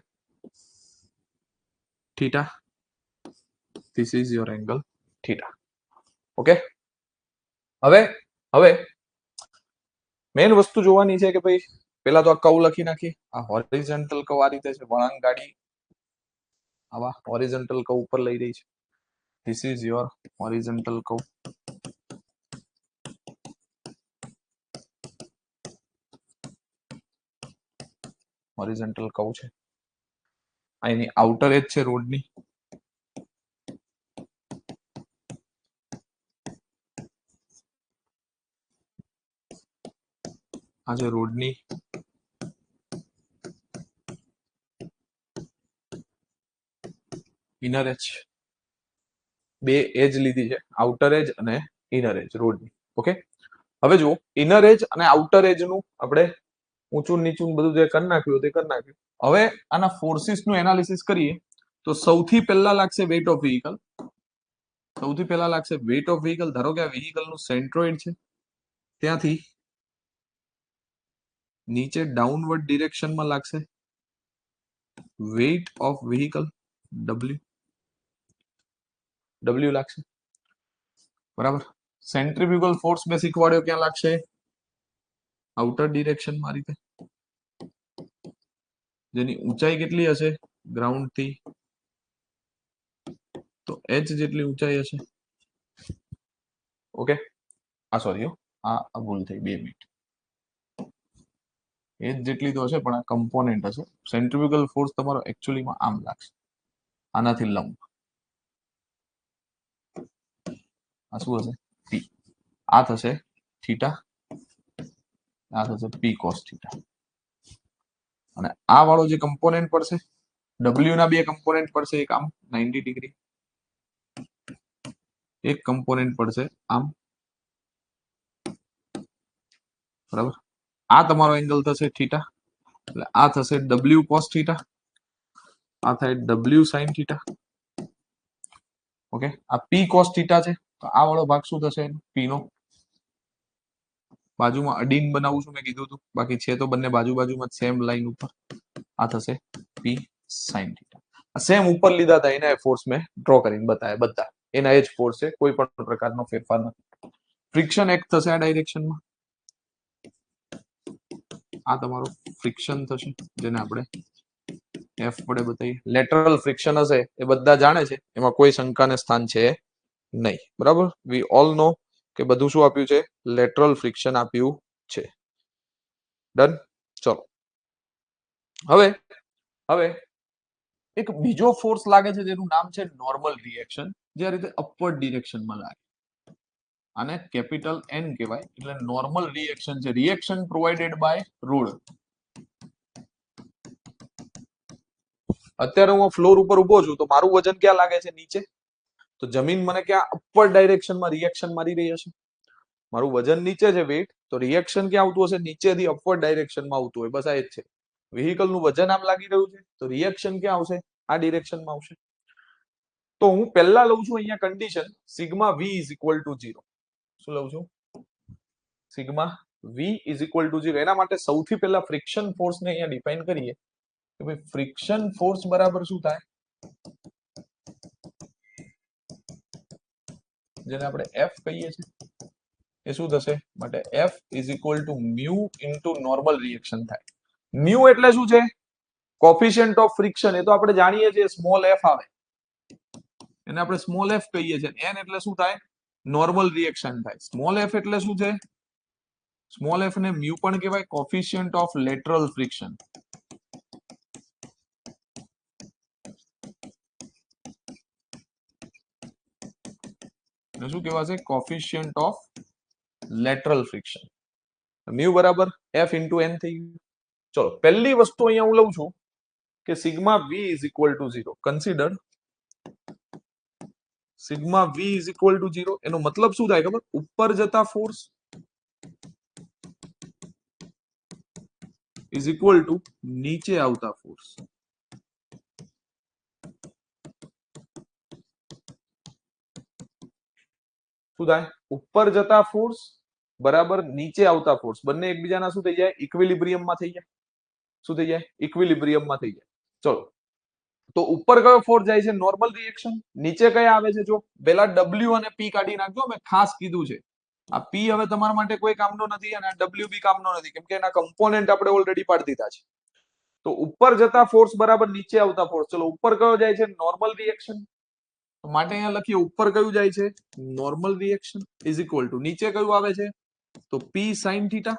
theta. This is your angle theta. Okay, હવે મેઇન વસ્તુ જોવાની છે કે ભાઈ પેલા તો આ કર્વ લખી નાખીએ. આ હોરિઝોન્ટલ કર્વ આ રીતે છે, વળાંક ગાડી આવા હોરિઝોન્ટલ કર્વ ઉપર લઈ રહી છે. This is your horizontal curve. Horizontal curve છે, આ એની આઉટર એજ છે રોડની, આ છે રોડની ઇનર એજ, બે એજ લીધી છે, આઉટર એજ અને ઇનર એજ રોડની. ઓકે, હવે જુઓ ઇનર એજ અને આઉટર એજ નું આપણે ઊંચું નીચું બધું જે કરી નાખ્યું તે કરી નાખ્યું. હવે આના ફોર્સિસ નું એનાલિસિસ કરીએ તો સૌથી પહેલા લાગશે વેઇટ ઓફ વ્હીકલ. સૌથી પહેલા લાગશે વેઇટ ઓફ વ્હીકલ. ધારો કે આ વ્હીકલ નું સેન્ટ્રોઇડ છે, ત્યાંથી નીચે ડાઉનવર્ડ ડિરેક્શનમાં લાગશે વેઇટ ઓફ વ્હીકલ ડબલ્યુ લાગશે, બરાબર. સેન્ટ્રીફ્યુગલ ફોર્સ મેં શીખવાડ્યો ક્યાં લાગશે? આઉટર ડિરેક્શનમાં. આ રીતે જેની ઊંચાઈ કેટલી હશે ગ્રાઉન્ડ થી? તો h જેટલી ઊંચાઈ હશે. ઓકે, આ સોરી આ ભૂલ થઈ, 2 મિનિટ. h જેટલી તો હશે પણ આ કમ્પોનેન્ટ હશે. સેન્ટ્રીફ્યુગલ ફોર્સ તમારો એકચ્યુઅલીમાં આમ લાગશે, આનાથી લંબ. આ શું હશે? p. આ થશે થીટા, આ થશે p cos થીટા. અને આ વાળો જે કમ્પોનેન્ટ પડશે w ના બે કમ્પોનેન્ટ પડશે, એક આમ 90 ડિગ્રી, એક કમ્પોનેન્ટ પડશે આમ, બરાબર. આ તમારો એંગલ થશે થીટા, એટલે આ થશે w cos થીટા, આ થાય w sin થીટા. ઓકે, આ p cos થીટા છે, તો આ વાળો ભાગ શું થશે? p નો. બાજુમાં અડીન બનાવું છું મેં કીધું હતું, બાકી છે તો બંને બાજુ બાજુમાં સેમ લાઈન ઉપર. આ થશે p sin થીટા. સેમ ઉપર લીધા હતા એના ફોર્સ મેં ડ્રો કરીને બતાવ્યા, બધા એના એ જ ફોર્સ છે, કોઈ પણ પ્રકારનો ફેરફાર નથી. ફ્રિક્શન એક્ટ થશે આ ડાયરેક્શનમાં, આ તમારો ફ્રિક્શન થશે, જેને આપણે એફ વડે બતાવીએ. લેટરલ ફ્રિક્શન હશે એ બધા જાણે છે, એમાં કોઈ શંકાને સ્થાન છે નહીં, બરાબર. વી ઓલ નો કે બધું શું આપ્યું છે? લેટરલ ફ્રિક્શન આપ્યું છે. ડન. ચલો હવે હવે એક બીજો ફોર્સ લાગે છે જેનું નામ છે નોર્મલ રિએક્શન, જે આ રીતે અપવર્ડ ડિરેક્શનમાં લાગે. આને કેપિટલ N કહેવાય, એટલે નોર્મલ રિએક્શન છે. Reaction provided by rule. અત્યારે હું ફ્લોર ઉપર ઉભો છું તો મારું વજન ક્યાં લાગે છે? નીચે. તો જમીન મને ક્યાં અપવર્ડ ડાયરેક્શનમાં રિએક્શન મારી રહી હશે. મારું વજન નીચે છે વેઇટ, તો રિએક્શન ક્યાં આવતું હશે? નીચેથી અપવર્ડ ડાયરેક્શનમાં આવતું હોય. બસ આ જ છે. વ્હીકલ નું વજન આમ લાગી રહ્યું છે, તો રિએક્શન ક્યાં આવશે? આ ડિરેક્શનમાં આવશે. તો હું પહેલા લઉં છું અહીંયા condition sigma v is equal two 0. શું લઉં છું? Sigma v is equal two 0. એના માટે સૌથી પહેલા ફ્રિક્શન ફોર્સ ને અહીંયા ડિફાઇન કરીએ કે ભાઈ ફ્રિક્શન ફોર્સ બરાબર શું થાય? જેને આપણે f કહીએ છીએ, એ શું થશે? માટે f is equal two mu into normal reaction થાય. મ્યુ એટલે શું છે? Coefficient of friction. એ તો આપણે જાણીએ છીએ, સ્મોલ f આવે, એને આપણે સ્મોલ f કહીએ છીએ. n એટલે શું થાય? નોર્મલ રિએક્શન થાય. સ્મોલ f એટલે શું છે? સ્મોલ f ને મ્યુ પણ કહેવાય, કોફિશિયન્ટ ઓફ લેટરલ ફ્રિક્શન. શું કહેવાશે? Coefficient of lateral friction. Mu બરાબર f ઇન્ટુ n થઈ ગયું. ચલો પહેલી વસ્તુ અહીંયા હું લઉં છું કે sigma v is equal two 0. Consider sigma v is equal two 0. એનો મતલબ શું થાય ખબર? ઉપર જતા ફોર્સ ઇઝ ઇક્વલ ટુ નીચે આવતા ફોર્સ. શું થાય? ઉપર જતા ફોર્સ બરાબર નીચે આવતા ફોર્સ, બંને એકબીજાના શું થઈ જાય? ઇક્વિલિબ્રિયમમાં થઈ જાય. શું થઈ જાય? ઇક્વિલિબ્રિયમમાં થઈ જાય. ચલો તો ઉપર કયો ફોર્સ જાય છે? Normal reaction. નીચે કયા આવે છે? જો પેલા w અને p કાઢી નાખજો, મેં ખાસ કીધું છે. આ p હવે તમારા માટે કોઈ કામનો નથી અને આ w બી કામનો નથી, કેમ કે એના કમ્પોનેન્ટ આપણે ઓલરેડી પાડી દીધા છે. તો ઉપર જતા ફોર્સ બરાબર નીચે આવતા ફોર્સ. ચલો ઉપર કયો જાય છે? Normal reaction. માટે અહીંયા લખીએ ઉપર કયું જાય છે? Normal reaction is equal two નીચે કયું આવે છે? તો p sin theta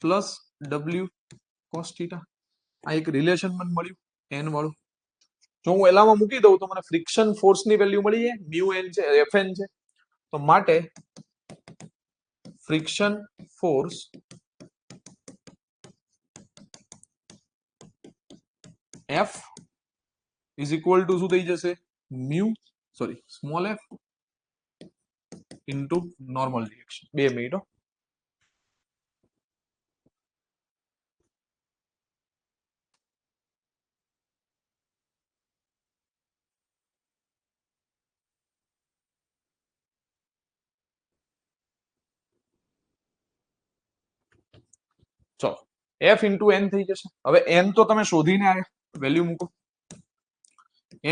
plus w cos theta. આ એક રિલેશન મને મળ્યું n વાળું. જો હું એલામાં મૂકી દઉં તો મને ફ્રિક્શન ફોર્સ ની વેલ્યુ મળી જાય, મ્યુ n છે, Fn છે. તો માટે friction force F is equal two શું થઈ જશે, small f into normal reaction. 2 minute. ચલો, f ઇન્ટુ n થઈ જશે. હવે n તો તમે શોધીને આવ્યા, વેલ્યુ મૂકો.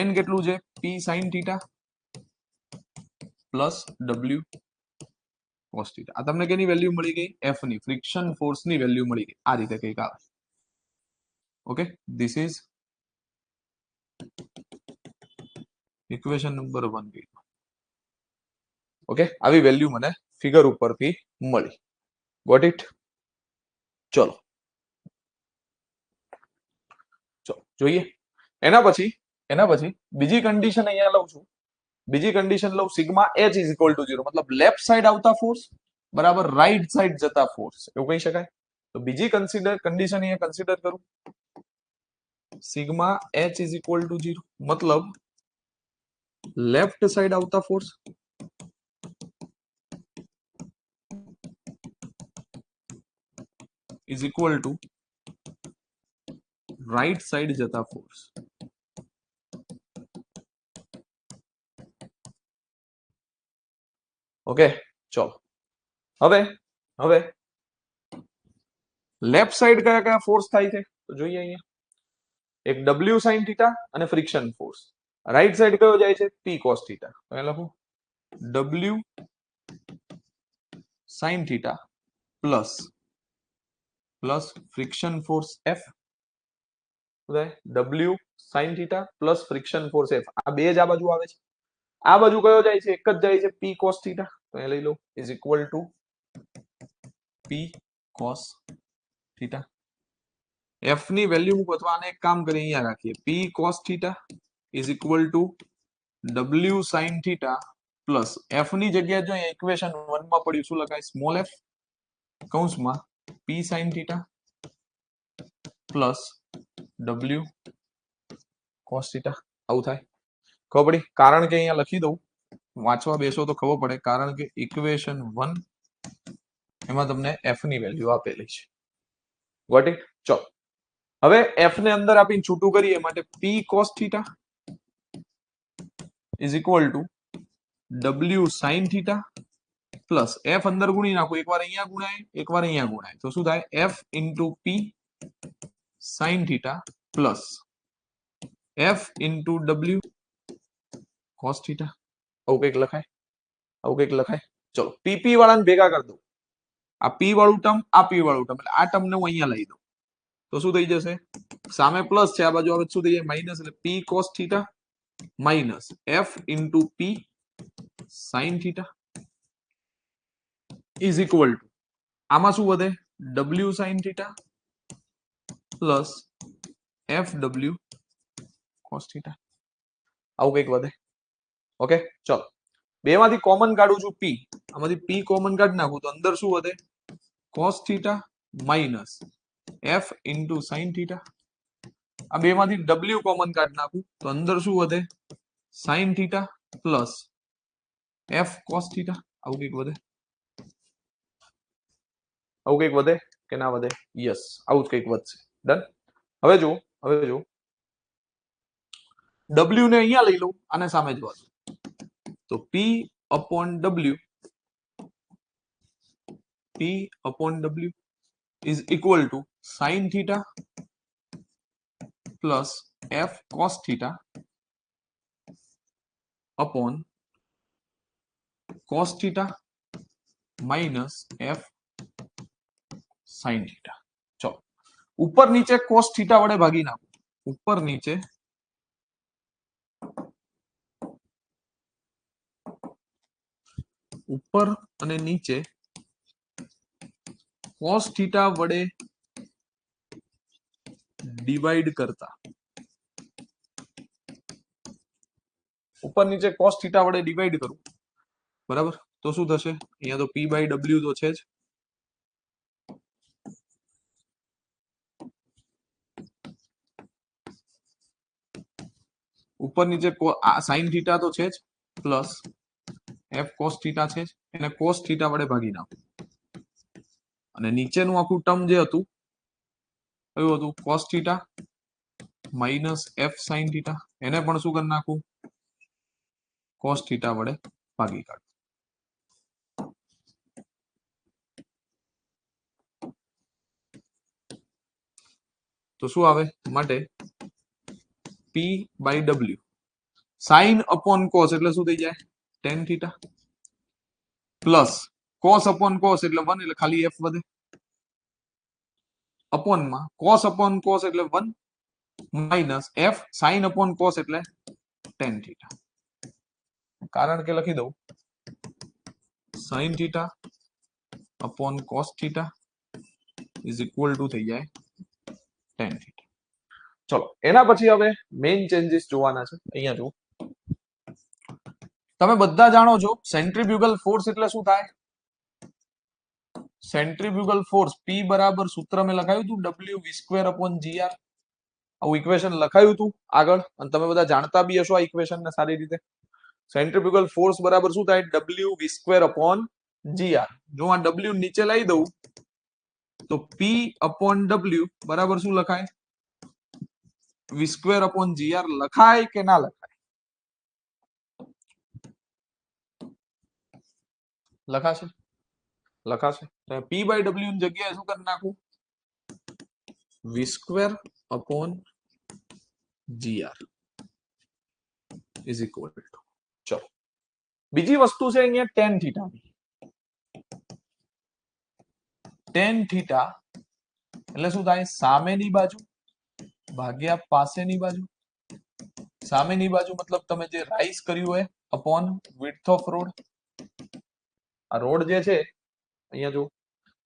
n કેટલું છે, p sin theta plus w cos theta. આ તમને કેની વેલ્યુ મળી ગઈ, f ની, ફ્રિક્શન ફોર્સ ની વેલ્યુ મળી ગઈ. આ રીતે કંઈક આવે. Okay, this is equation number 1. Okay, આવી વેલ્યુ મને ફિગર ઉપરથી મળી. Got it? ચલો જોઈએ. એના પછી બીજી કન્ડિશન અહીંયા લઉં છું. બીજી કન્ડિશન લઉં, sigma h is equal two 0, મતલબ લેફ્ટ સાઈડ આવતા ફોર્સ બરાબર રાઈટ સાઈડ જતા ફોર્સ, એવું કહી શકાય. તો બીજી કન્ડિશન અહીંયા કન્સિડર કરું, sigma h is equal two 0, મતલબ લેફ્ટ સાઈડ આવતા force is equal two right side જતા ફોર્સ. ઓકે, ચલો હવે લેફ્ટ સાઈડ કયા કયા ફોર્સ થાય છે તો જોઈએ. અહીંયા એક W sin થીટા અને ફ્રિક્શન ફોર્સ. રાઈટ સાઈડ કયો જાય છે, P cos થીટા. તો એ લખું W sin theta plus friction force F. W sin theta plus friction force F. આ બે જ આ બાજુ આવે છે. આ બાજુ કયો જાય છે, એક જ જાય છે, P cos થીટા. તો એ લઈ લો is equal to P cos theta. F ની વેલ્યુ મૂકો અથવા આને એક કામ કરી અહીંયા રાખીએ, P cos theta is equal two W sin theta plus F ની જગ્યાએ જો અહીંયા ઇક્વેશન 1 માં પડ્યું, શું લખાય, સ્મોલ f કૌંસમાં P sin theta plus W cos theta. આવું થાય. ખબર પડી? કારણ કે અહીંયા લખી દઉં, વાંચવા બેસો તો ખબર પડે, કારણ કે ઇક્વેશન 1 એમાં તમને f ની વેલ્યુ આપેલી છે. Got it? ચલો હવે f ને અંદર આપીને છૂટું કરીએ, માટે P cos theta is equal two W sin theta plus f અંદર ગુણી નાખો, એકવાર અહીંયા ગુણાય, એકવાર અહીંયા ગુણાય, તો શું થાય, f into P sin theta plus f into W cos theta. આવું કંઈક લખાય. ચલો PP વાળાને ભેગા કરી દઉં. આ P વાળું ટર્મ, આ P વાળું ટર્મ, એટલે આ ટર્મ ને હું અહીંયા લઈ દઉં. તો શું થઈ જશે, સામે પ્લસ છે, આ બાજુ આવે શું થઈ જાય, માઇનસ. એટલે P cos theta minus F into P sin theta is equal two, આમાં શું વધે, W sin theta plus FW cos theta. આવું કંઈક વધે. ઓકે, ચલો બેમાંથી કોમન કાઢું છું P, આમાંથી P કોમન કાઢી નાખું તો અંદર શું વધે, cos theta minus F into sin theta. આ બેમાંથી W કોમન કાઢી નાખું તો અંદર શું વધે, sin theta plus F cos theta. આવું કંઈક વધે કે ના વધે? યસ, આવું જ કંઈક વધશે. ડન. હવે જો W ને અહીંયા લઈ લઉં, આને સામે જ વાંચો, તો P upon W is equal to sin theta plus F cos theta upon cos theta minus F sin theta. ચલો ઉપર નીચે cos theta વડે ભાગી નાખો, ઉપર નીચે ઉપર અને નીચે cos theta વડે ડિવાઈડ કરતા ઉપર નીચે cos થીટા વડે ડિવાઈડ કરું, બરાબર, તો શું થશે? અહીંયા તો p બાય w તો છે જ, ઉપર નીચે સાઈન થીટા તો છે જ, પ્લસ f cos થીટા છે જ, એને cos થીટા વડે ભાગી નાખું, અને નીચેનું આખું ટર્મ જે હતું કયું હતું? cos theta minus f sin theta, એને પણ શું કરી નાખું? cos થીટા વડે ભાગી કાઢું. તો શું આવે? માટે p by w sine upon cos એટલે શું થઈ જાય? tan theta, plus cos upon cos એટલે 1 એટલે ખાલી f વધે, અપોન માં cos અપોન cos એટલે 1 minus f sin upon cos એટલે tan થીટા. કારણ કે લખી દઉં sin theta upon cos theta is equal two થઈ જાય tan થીટા. ચલો એના પછી હવે મેઇન ચેન્જીસ જોવાના છે. અહીંયા જુઓ, તમે બધા જાણો છો સેન્ટ્રીબ્યુગલ ફોર્સ એટલે શું થાય? સેન્ટ્રીબ્યુગલ ફોર્સ P બરાબર સૂત્ર મેં લખાયું હતું W v square upon gr. આવું ઇક્વેશન લખાયું હતું આગળ, અને તમે બધા જાણતા બી હશો આ ઇક્વેશન ને સારી રીતે. સેન્ટ્રીબ્યુગલ ફોર્સ બરાબર શું થાય? W v square upon gr. જો આ W નીચે લઈ દઉં તો P અપોન W બરાબર શું લખાય? v સ્ક્વેર અપોન gr લખાય કે ના લખાય? લખાશે, લખાશે. P બાય W ની જગ્યાએ શું કરી નાખું? v square upon gr is equal two, ચલો બીજી વસ્તુ છે અહીંયા tan થીટા ની. tan થીટા એટલે શું થાય? સામેની બાજુ ભાગ્યા પાસેની બાજુ. સામેની બાજુ મતલબ તમે જે રાઈઝ કર્યું હોય અપોન વિડ્થ ઓફ રોડ. આ રોડ જે છે અહીંયા જો,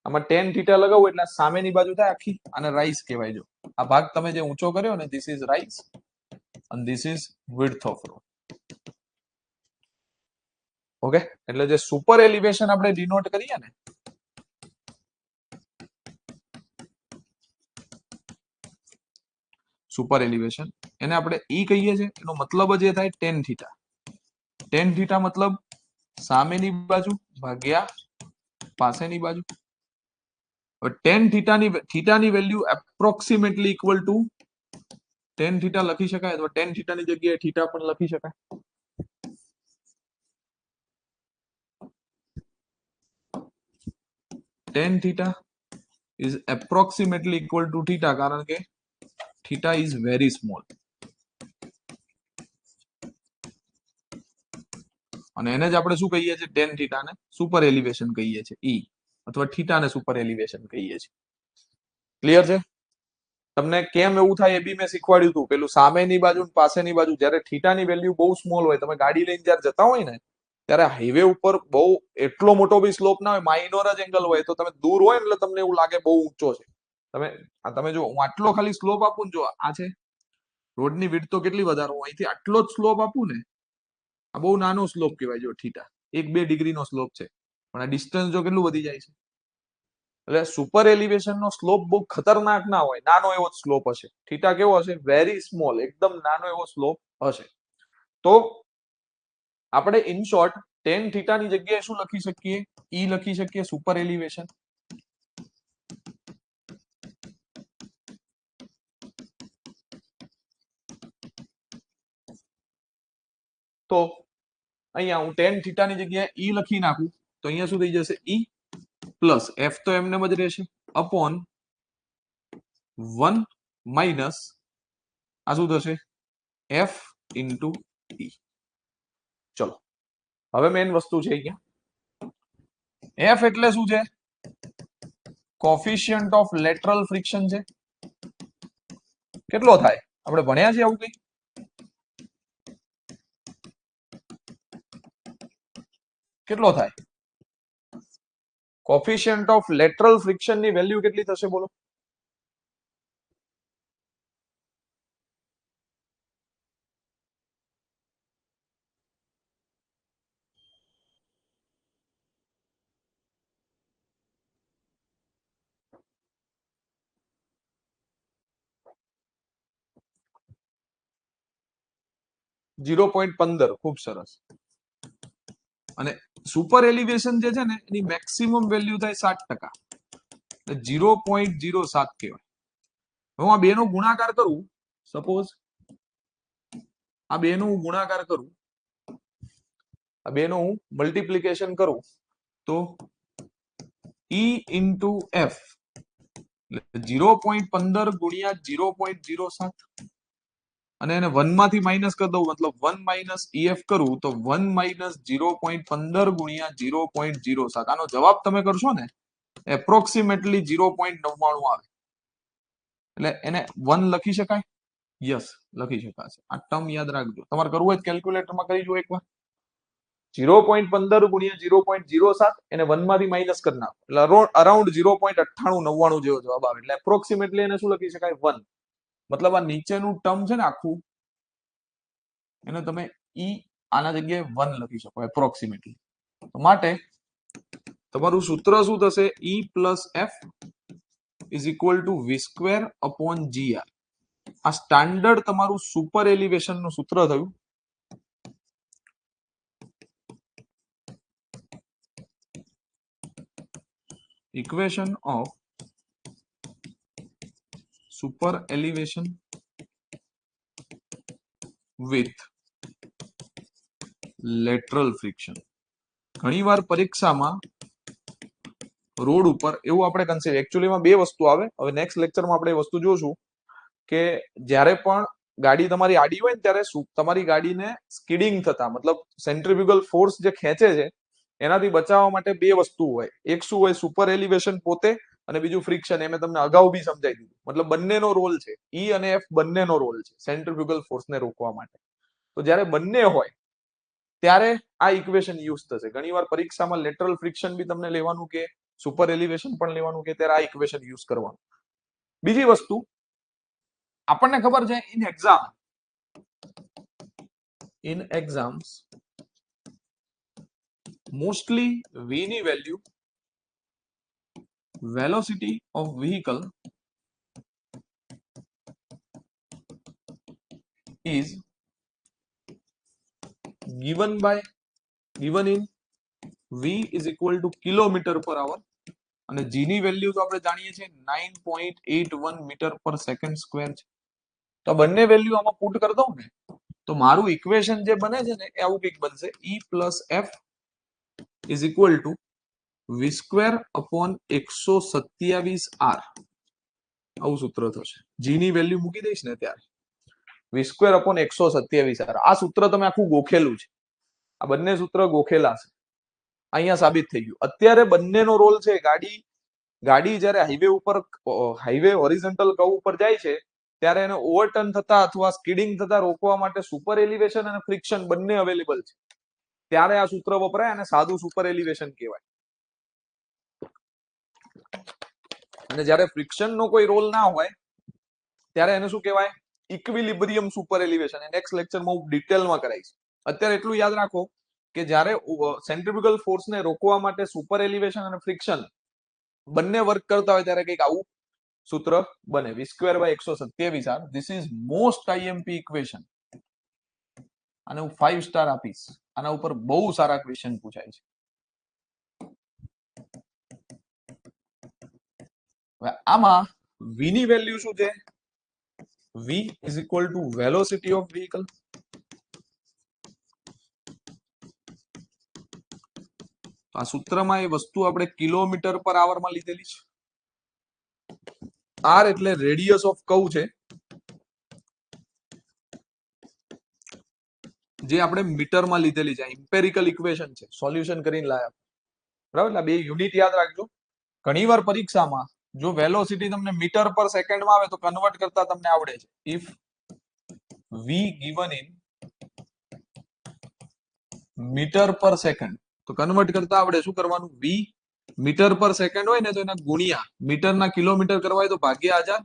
આમાં tan થીટા લગાવું એટલે સામેની બાજુ થાય આખી, આને રાઈઝ કહેવાય. જો આ ભાગ તમે જે ઊંચો કર્યો ને, ધીસ ઇઝ રાઈઝ અને this is width off road. Okay, એટલે જે સુપર એલિવેશન આપણે ડિનોટ કરીએ ને, સુપર એલિવેશન એને આપણે ઈ કહીએ છીએ. એનો મતલબ જ એ થાય tan થીટા. tan થીટા મતલબ સામેની બાજુ ભાગ્યા પાસેની બાજુ. tan થીટાની value approximately equal to tan theta લખી શકાય, અથવા tan થીટાની જગ્યાએ થીટા પણ લખી શકાય. tan theta is approximately equal to theta, કારણ કે theta is very small. અને એને જ આપણે શું કહીએ છીએ? tan theta ને સુપર એલિવેશન કહીએ છીએ, E, અથવા થીટા ને સુપર એલિવેશન કહીએ છીએ. ક્લિયર છે? તમને કેમ એવું થાય એ બી મેં શીખવાડ્યું હતું. પેલું સામેની બાજુ પાસેની બાજુ, જ્યારે થીટાની વેલ્યુ બહુ સ્મોલ હોય, તમે ગાડી લઈને જ્યારે જતા હોય ને, ત્યારે હાઈવે ઉપર બહુ એટલો મોટો બી સ્લોપ ના હોય, માઇનોર જ એંગલ હોય, તો તમે દૂર હોય એટલે તમને એવું લાગે બહુ ઊંચો છે. તમે જો હું આટલો ખાલી સ્લોપ આપું ને, જો આ છે રોડની વિડ્થ તો કેટલી વધારો, અહીંથી આટલો જ સ્લોપ આપું ને, આ બહુ નાનો સ્લોપ કહેવાય. જો થીટા 1-2 ડિગ્રીનો સ્લોપ છે, પણ આ ડિસ્ટન્સ જો કેટલું વધી જાય છે. એટલે સુપર એલિવેશન નો સ્લોપ બહુ ખતરનાક ના હોય, નાનો એવો જ સ્લોપ હશે. થીટા કેવો હશે? વેરી સ્મોલ, એકદમ નાનો એવો સ્લોપ હશે. તો આપણે ઇન શોર્ટ tan થીટા ની જગ્યાએ શું લખી શકીએ? ઈ લખી શકીએ, સુપર એલિવેશન. તો અહીંયા હું tan થીટા ની જગ્યાએ ઈ લખી નાખું તો અહીંયા શું થઈ જશે? ઈ પ્લસ f તો એમને જ રહેશે અપોન 1 માઇનસ આ શું થશે? f ઇન્ટુ ઈ. ચલો હવે મેઇન વસ્તુ છે અહીંયા, f એટલે શું છે? કોફિશિયન્ટ ઓફ લેટરલ ફ્રિક્શન છે. કેટલો થાય? આપણે ભણ્યા છે આવું કઈ? કેટલો થાય? કોફિશિયન્ટ ઓફ લેટરલ ફ્રિક્શન ની વેલ્યુ કેટલી થશે બોલો? 0.15 ખૂબ સરસ. અને સુપર એલિવેશન જે છે ને એની મેક્સિમમ વેલ્યુ થાય 7%, એટલે 0.07 કહેવાય. હું આ બેનો ગુણાકાર કરું, સપોઝ આ બેનો હું ગુણાકાર કરું, આ બેનો હું મલ્ટીપ્લિકેશન કરું, તો E ઇન્ટુ F 0.15 ગુણ્યા 0.07, અને એને 1 માંથી માઇનસ કરી દઉં, મતલબ 1 માઇનસ EF કરું તો 1 માઇનસ 0.15 ગુણ્યા 0.07. આનો જવાબ તમે કરશો ને એપ્રોક્સિમેટલી 0.99 આવે, એટલે એને 1 લખી શકાય? યસ, લખી શકાશે. આ ટર્મ યાદ રાખજો, તમારે કરવું હોય કેલ્ક્યુલેટરમાં કરી જુઓ એકવાર. 0.15 ગુણ્યા 0.07 એને 1 માંથી માઇનસ કરી નાખો, એટલે અરાઉન્ડ 0.9899 જેવો જવાબ આવે, એટલે એપ્રોક્સિમેટલી એને શું લખી શકાય? 1. મતલબ આ નીચેનું ટર્મ છે ને આખું, એને તમે આના જગ્યાએ 1 લખી શકો એપ્રોક્સિમેટલી. માટે તમારું સૂત્ર શું થશે? E plus F is equal two V square upon GR. આ સ્ટાન્ડર્ડ તમારું સુપર એલિવેશન નું સૂત્ર થયું. Equation of super elevation with lateral friction. ઘણીવાર પરીક્ષામાં રોડ ઉપર એવું આપણે કન્સેપ્ટ, એકચ્યુઅલીમાં બે વસ્તુ આવે. હવે નેક્સ્ટ લેક્ચરમાં આપણે એ વસ્તુ જોશું કે જ્યારે પણ ગાડી તમારી આડી હોય ને ત્યારે તમારી ગાડીને સ્કીડિંગ થતા, મતલબ સેન્ટ્રીફ્યુગલ ફોર્સ જે ખેંચે છે એનાથી બચાવવા માટે બે વસ્તુ હોય. એક શું હોય? સુપર એલિવેશન પોતે, અને બીજું ફ્રિક્શન. એ મેં તમને અગાઉ બી સમજાવી દીધું. મતલબ બંનેનો રોલ છે, E અને F બંનેનો રોલ છે સેન્ટ્રીફ્યુગલ ફોર્સને રોકવા માટે. તો જ્યારે બંને હોય ત્યારે આ ઇક્વેશન યુઝ થશે. ઘણીવાર પરીક્ષામાં લેટરલ ફ્રિક્શન બી તમને લેવાનું કે સુપર એલિવેશન પણ લેવાનું કે ત્યારે આ ઇક્વેશન યુઝ કરવાનું. બીજી વસ્તુ આપણને ખબર છે ઇન એક્ઝામ્સ મોસ્ટલી V ની value velocity of vehicle is given in V is equal to kilometre પર અવર, અને G ની વેલ્યુ તો આપણે જાણીએ છીએ 9.81 મીટર પર સેકન્ડ સ્ક્વેર છે. તો બંને વેલ્યુ આમાં પુટ કરી દઉં ને તો મારું ઇક્વેશન જે બને છે ને એ આવું કંઈક બનશે. E plus F is equal two V square upon 127 R. આવું સૂત્ર થશે. G ની વેલ્યુ મૂકી દઈશ ને ત્યારે V સ્ક્વેર અપોન 127 R. આ સૂત્ર તમે આખું ગોખેલું છે, આ બંને સૂત્ર ગોખેલા છે, અહીંયા સાબિત થઈ ગયું. અત્યારે બંનેનો રોલ છે. ગાડી જ્યારે હાઈવે હોરિઝોન્ટલ કર્વ ઉપર જાય છે ત્યારે એને ઓવરટર્ન થતા અથવા સ્કીડિંગ થતા રોકવા માટે સુપર એલિવેશન અને ફ્રિક્શન બંને અવેલેબલ છે. ત્યારે આ સૂત્ર વપરાય અને સાદું સુપર એલિવેશન કહેવાય. અને જ્યારે ફ્રિક્શન નો કોઈ રોલ ના હોય ત્યારે એને શું કહેવાય? Equilibrium super elevation. નેક્સ્ટ લેક્ચરમાં હું ડિટેલમાં કરાવીશ. અત્યારે એટલું યાદ રાખો કે જ્યારે સેન્ટ્રીફ્યુગલ ફોર્સને રોકવા માટે સુપર એલિવેશન અને ફ્રિક્શન બંને વર્ક કરતા હોય ત્યારે કંઈક આવું સૂત્ર બને. V square by 127 R. This is most IMP equation. અને હું 5 સ્ટાર આપીશ. આના ઉપર બહુ સારા ક્વેશ્ચન પૂછાય છે. હવે આમાં V ની વેલ્યુ શું છે? V is equal to velocity of vehicle. આ સૂત્રમાં એ વસ્તુ આપણે કિલોમીટર પર આવરમાં લીધેલી છે. R એટલે રેડિયસ ઓફ કર્વ છે, જે આપણે મીટરમાં લીધેલી છે. ઇમ્પેરિકલ ઇક્વેશન છે, સોલ્યુશન કરીને લાયા. બરાબર? એટલે બે યુનિટ યાદ રાખજો. ઘણીવાર પરીક્ષામાં જો વેલોસિટી તમને મીટર પર સેકન્ડમાં આવે તો કન્વર્ટ કરતા તમને આવડે છે. If V given in metre per second તો કન્વર્ટ કરતા આવડે. શું કરવાનું? V મીટર પર સેકન્ડ હોય ને તો એના ગુણ્યા મીટરના કિલોમીટર કરવા હોય તો ભાગ્યા 1000,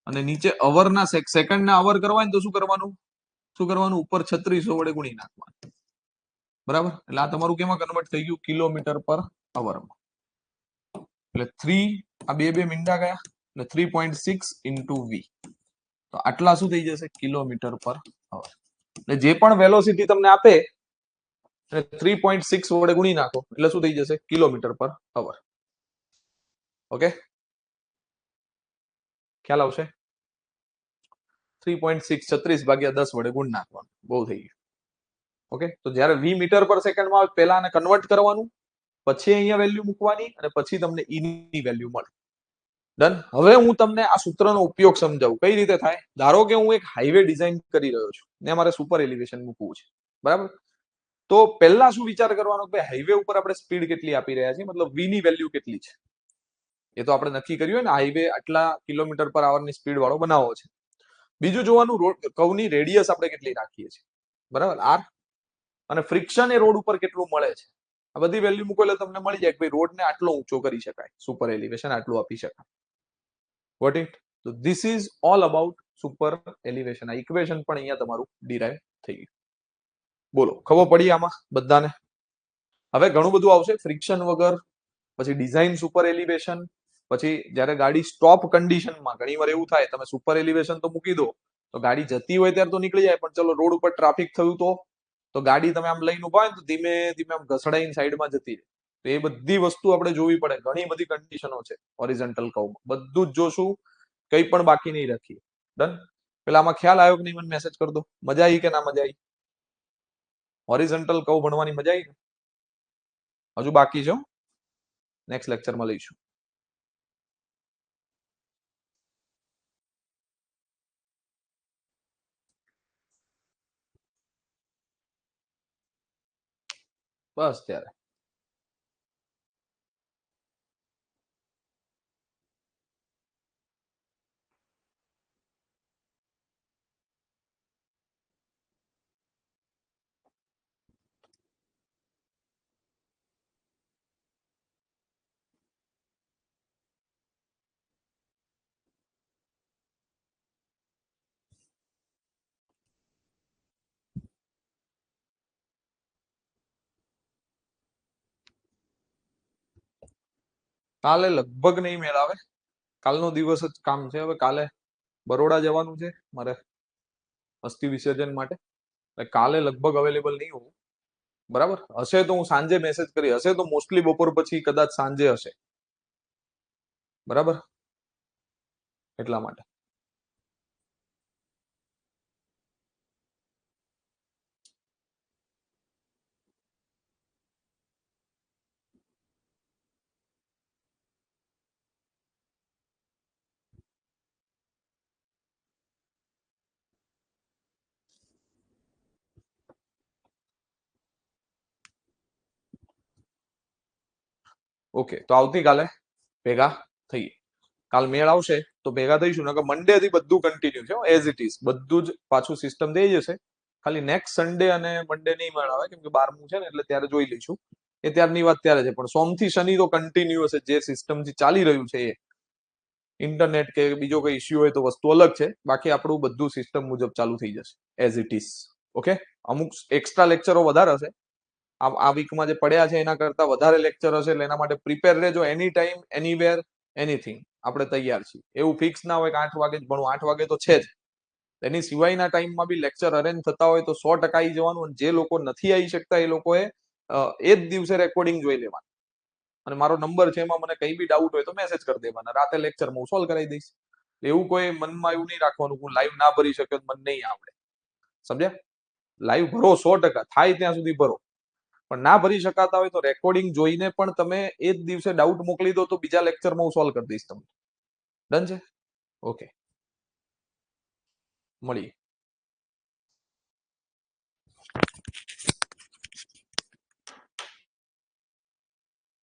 અને નીચે અવરના સેકન્ડના અવર કરવા હોય તો શું કરવાનું? ઉપર 3600 વડે ગુણી નાખવાનું. બરાબર? એટલે આ તમારું કેમાં કન્વર્ટ થઈ ગયું? કિલોમીટર પર અવરમાં. એટલે 3 આ બે મીંડા ગયા એટલે 3.6 ઇન્ટુ V. તો આટલા શું થઈ જશે? કિલોમીટર પર અવર. જે પણ વેલોસિટી તમને આપે 3.6 વડે ગુણી નાખો એટલે શું થઈ જશે કિલોમીટર પર અવર. ઓકે, ખ્યાલ આવશે? 3.6 36 ભાગ્યા 10 વડે ગુણ નાખવાનું, બહુ થઈ ગયું. ઓકે, તો જ્યારે વી મીટર પર સેકન્ડમાં આવે પહેલા આને કન્વર્ટ કરવાનું, પછી અહીંયા વેલ્યુ મૂકવાની અને પછી તમને ઈ ની વેલ્યુ મળે. ડન. હવે હું તમને આ સૂત્રનો ઉપયોગ સમજાવું કઈ રીતે થાય. ધારો કે હું એક હાઈવે ડિઝાઇન કરી રહ્યો છું ને મારે સુપર એલિવેશન મૂકવું છે, બરાબર? તો પહેલા શું વિચાર કરવાનો કે હાઈવે ઉપર આપણે સ્પીડ કેટલી આપી રહ્યા છીએ, મતલબ વી ની વેલ્યુ કેટલી છે એ તો આપણે નક્કી કર્યું ને, હાઈવે આટલા કિલોમીટર પર આવરની સ્પીડ વાળો બનાવવો છે. બીજું જોવાનું રોડ કર્વની રેડિયસ આપણે કેટલી રાખીએ છીએ, બરાબર, આર. અને ફ્રિક્શન એ રોડ ઉપર કેટલું મળે છે, આ બધી વેલ્યુ મૂકો એટલે તમને મળી જાય કે ભાઈ રોડને આટલો ઊંચો કરી શકાય, સુપર એલિવેશન આટલું આપી શકાય. What it? તો this is all about super elevation. આ ઇક્વેશન પણ અહીંયા તમારું ડિરાઈવ થઈ ગયું. બોલો, ખબર પડી આમાં બધાને? હવે ઘણું બધું આવશે ફ્રિક્શન વગર, પછી ડિઝાઇન સુપર એલિવેશન, પછી જ્યારે ગાડી સ્ટોપ કન્ડિશનમાં, ઘણી વાર એવું થાય તમે સુપર એલિવેશન તો મૂકી દો તો ગાડી જતી હોય ત્યારે તો નીકળી જાય, પણ ચલો રોડ ઉપર ટ્રાફિક થયું તો ગાડી તમે આમ લઈને ઉભા હોય તો ધીમે ધીમે આમ ઘસડાઈને સાઈડમાં જતી રહે. તો એ બધી વસ્તુ આપણે જોવી પડે. ઘણી બધી કન્ડિશનો છે હોરિઝોન્ટલ કર્વમાં, બધું જ જોશું, કંઈ પણ બાકી નહીં રાખીએ. ડન. પેલા આમાં ખ્યાલ આવ્યો કે નહીં મને મેસેજ કરી દો. મજા આવી કે ના મજા આવી? હોરિઝોન્ટલ કર્વ ભણવાની મજા આવી? હજુ બાકી છે, નેક્સ્ટ લેક્ચરમાં લઈશું. બસ ત્યારે કાલે લગભગ નહીં મેળ આવે. કાલનો દિવસ જ કામ છે. હવે કાલે બરોડા જવાનું છે મારે અસ્થિ વિસર્જન માટે, કાલે લગભગ અવેલેબલ નહીં હોવું. બરાબર, હશે તો હું સાંજે મેસેજ કરી, હશે તો મોસ્ટલી બપોર પછી કદાચ સાંજે હશે. બરાબર, એટલા માટે. ઓકે, તો આવતીકાલે ભેગા થઈએ. કાલ મેળ આવશે તો ભેગા થઈશું, નકર મંડે થી બધું કન્ટિન્યુ છે એઝ ઇટ ઇઝ, બધું જ પાછું સિસ્ટમ થઈ જશે. ખાલી નેક્સ્ટ સન્ડે અને મંડે નહીં મેળ આવે કેમ કે 12મું છે ને, એટલે ત્યારે જોઈ લઈશું. એ ત્યારની વાત ત્યારે છે, પણ સોમ થી શનિ તો કન્ટિન્યુ હશે. જે સિસ્ટમ થી ચાલી રહ્યું છે એ, ઇન્ટરનેટ કે બીજો કોઈ ઇસ્યુ હોય તો વસ્તુ અલગ છે, બાકી આપણું બધું સિસ્ટમ મુજબ ચાલુ થઈ જશે એઝ ઇટ ઇઝ. ઓકે, અમુક એક્સ્ટ્રા લેક્ચરો વધારે હશે આ વીકમાં જે પડ્યા છે એના કરતા વધારે લેક્ચર હશે, એટલે એના માટે પ્રિપેર રહેજો. એની ટાઈમ, એનીવેર, એનીથિંગ આપણે તૈયાર છીએ. એવું ફિક્સ ના હોય કે 8 વાગે જ ભણવું. 8 વાગે તો છે જ, એની સિવાયના ટાઈમમાં બી લેક્ચર અરેન્જ થતા હોય તો 100% આવી જવાનું. અને જે લોકો નથી આવી શકતા એ લોકોએ એ જ દિવસે રેકોર્ડિંગ જોઈ લેવાનું. અને મારો નંબર છે, એમાં મને કઈ બી ડાઉટ હોય તો મેસેજ કરી દેવાના, રાતે લેક્ચરમાં હું સોલ્વ કરાવી દઈશ. એવું કોઈ મનમાં એવું નહીં રાખવાનું હું લાઈવ ના ભરી શક્યો, મને નહીં આવડે. સમજ્યા? લાઈવ ભરો, 100% થાય ત્યાં સુધી ભરો. પણ ના ભરી શકાતા હોય તો રેકોર્ડિંગ જોઈને પણ તમે એ જ દિવસે ડાઉટ મોકલી દો તો બીજા લેક્ચરમાં હું સોલ્વ કરી દઈશ તમને. ડન છે? ઓકે, મળીએ.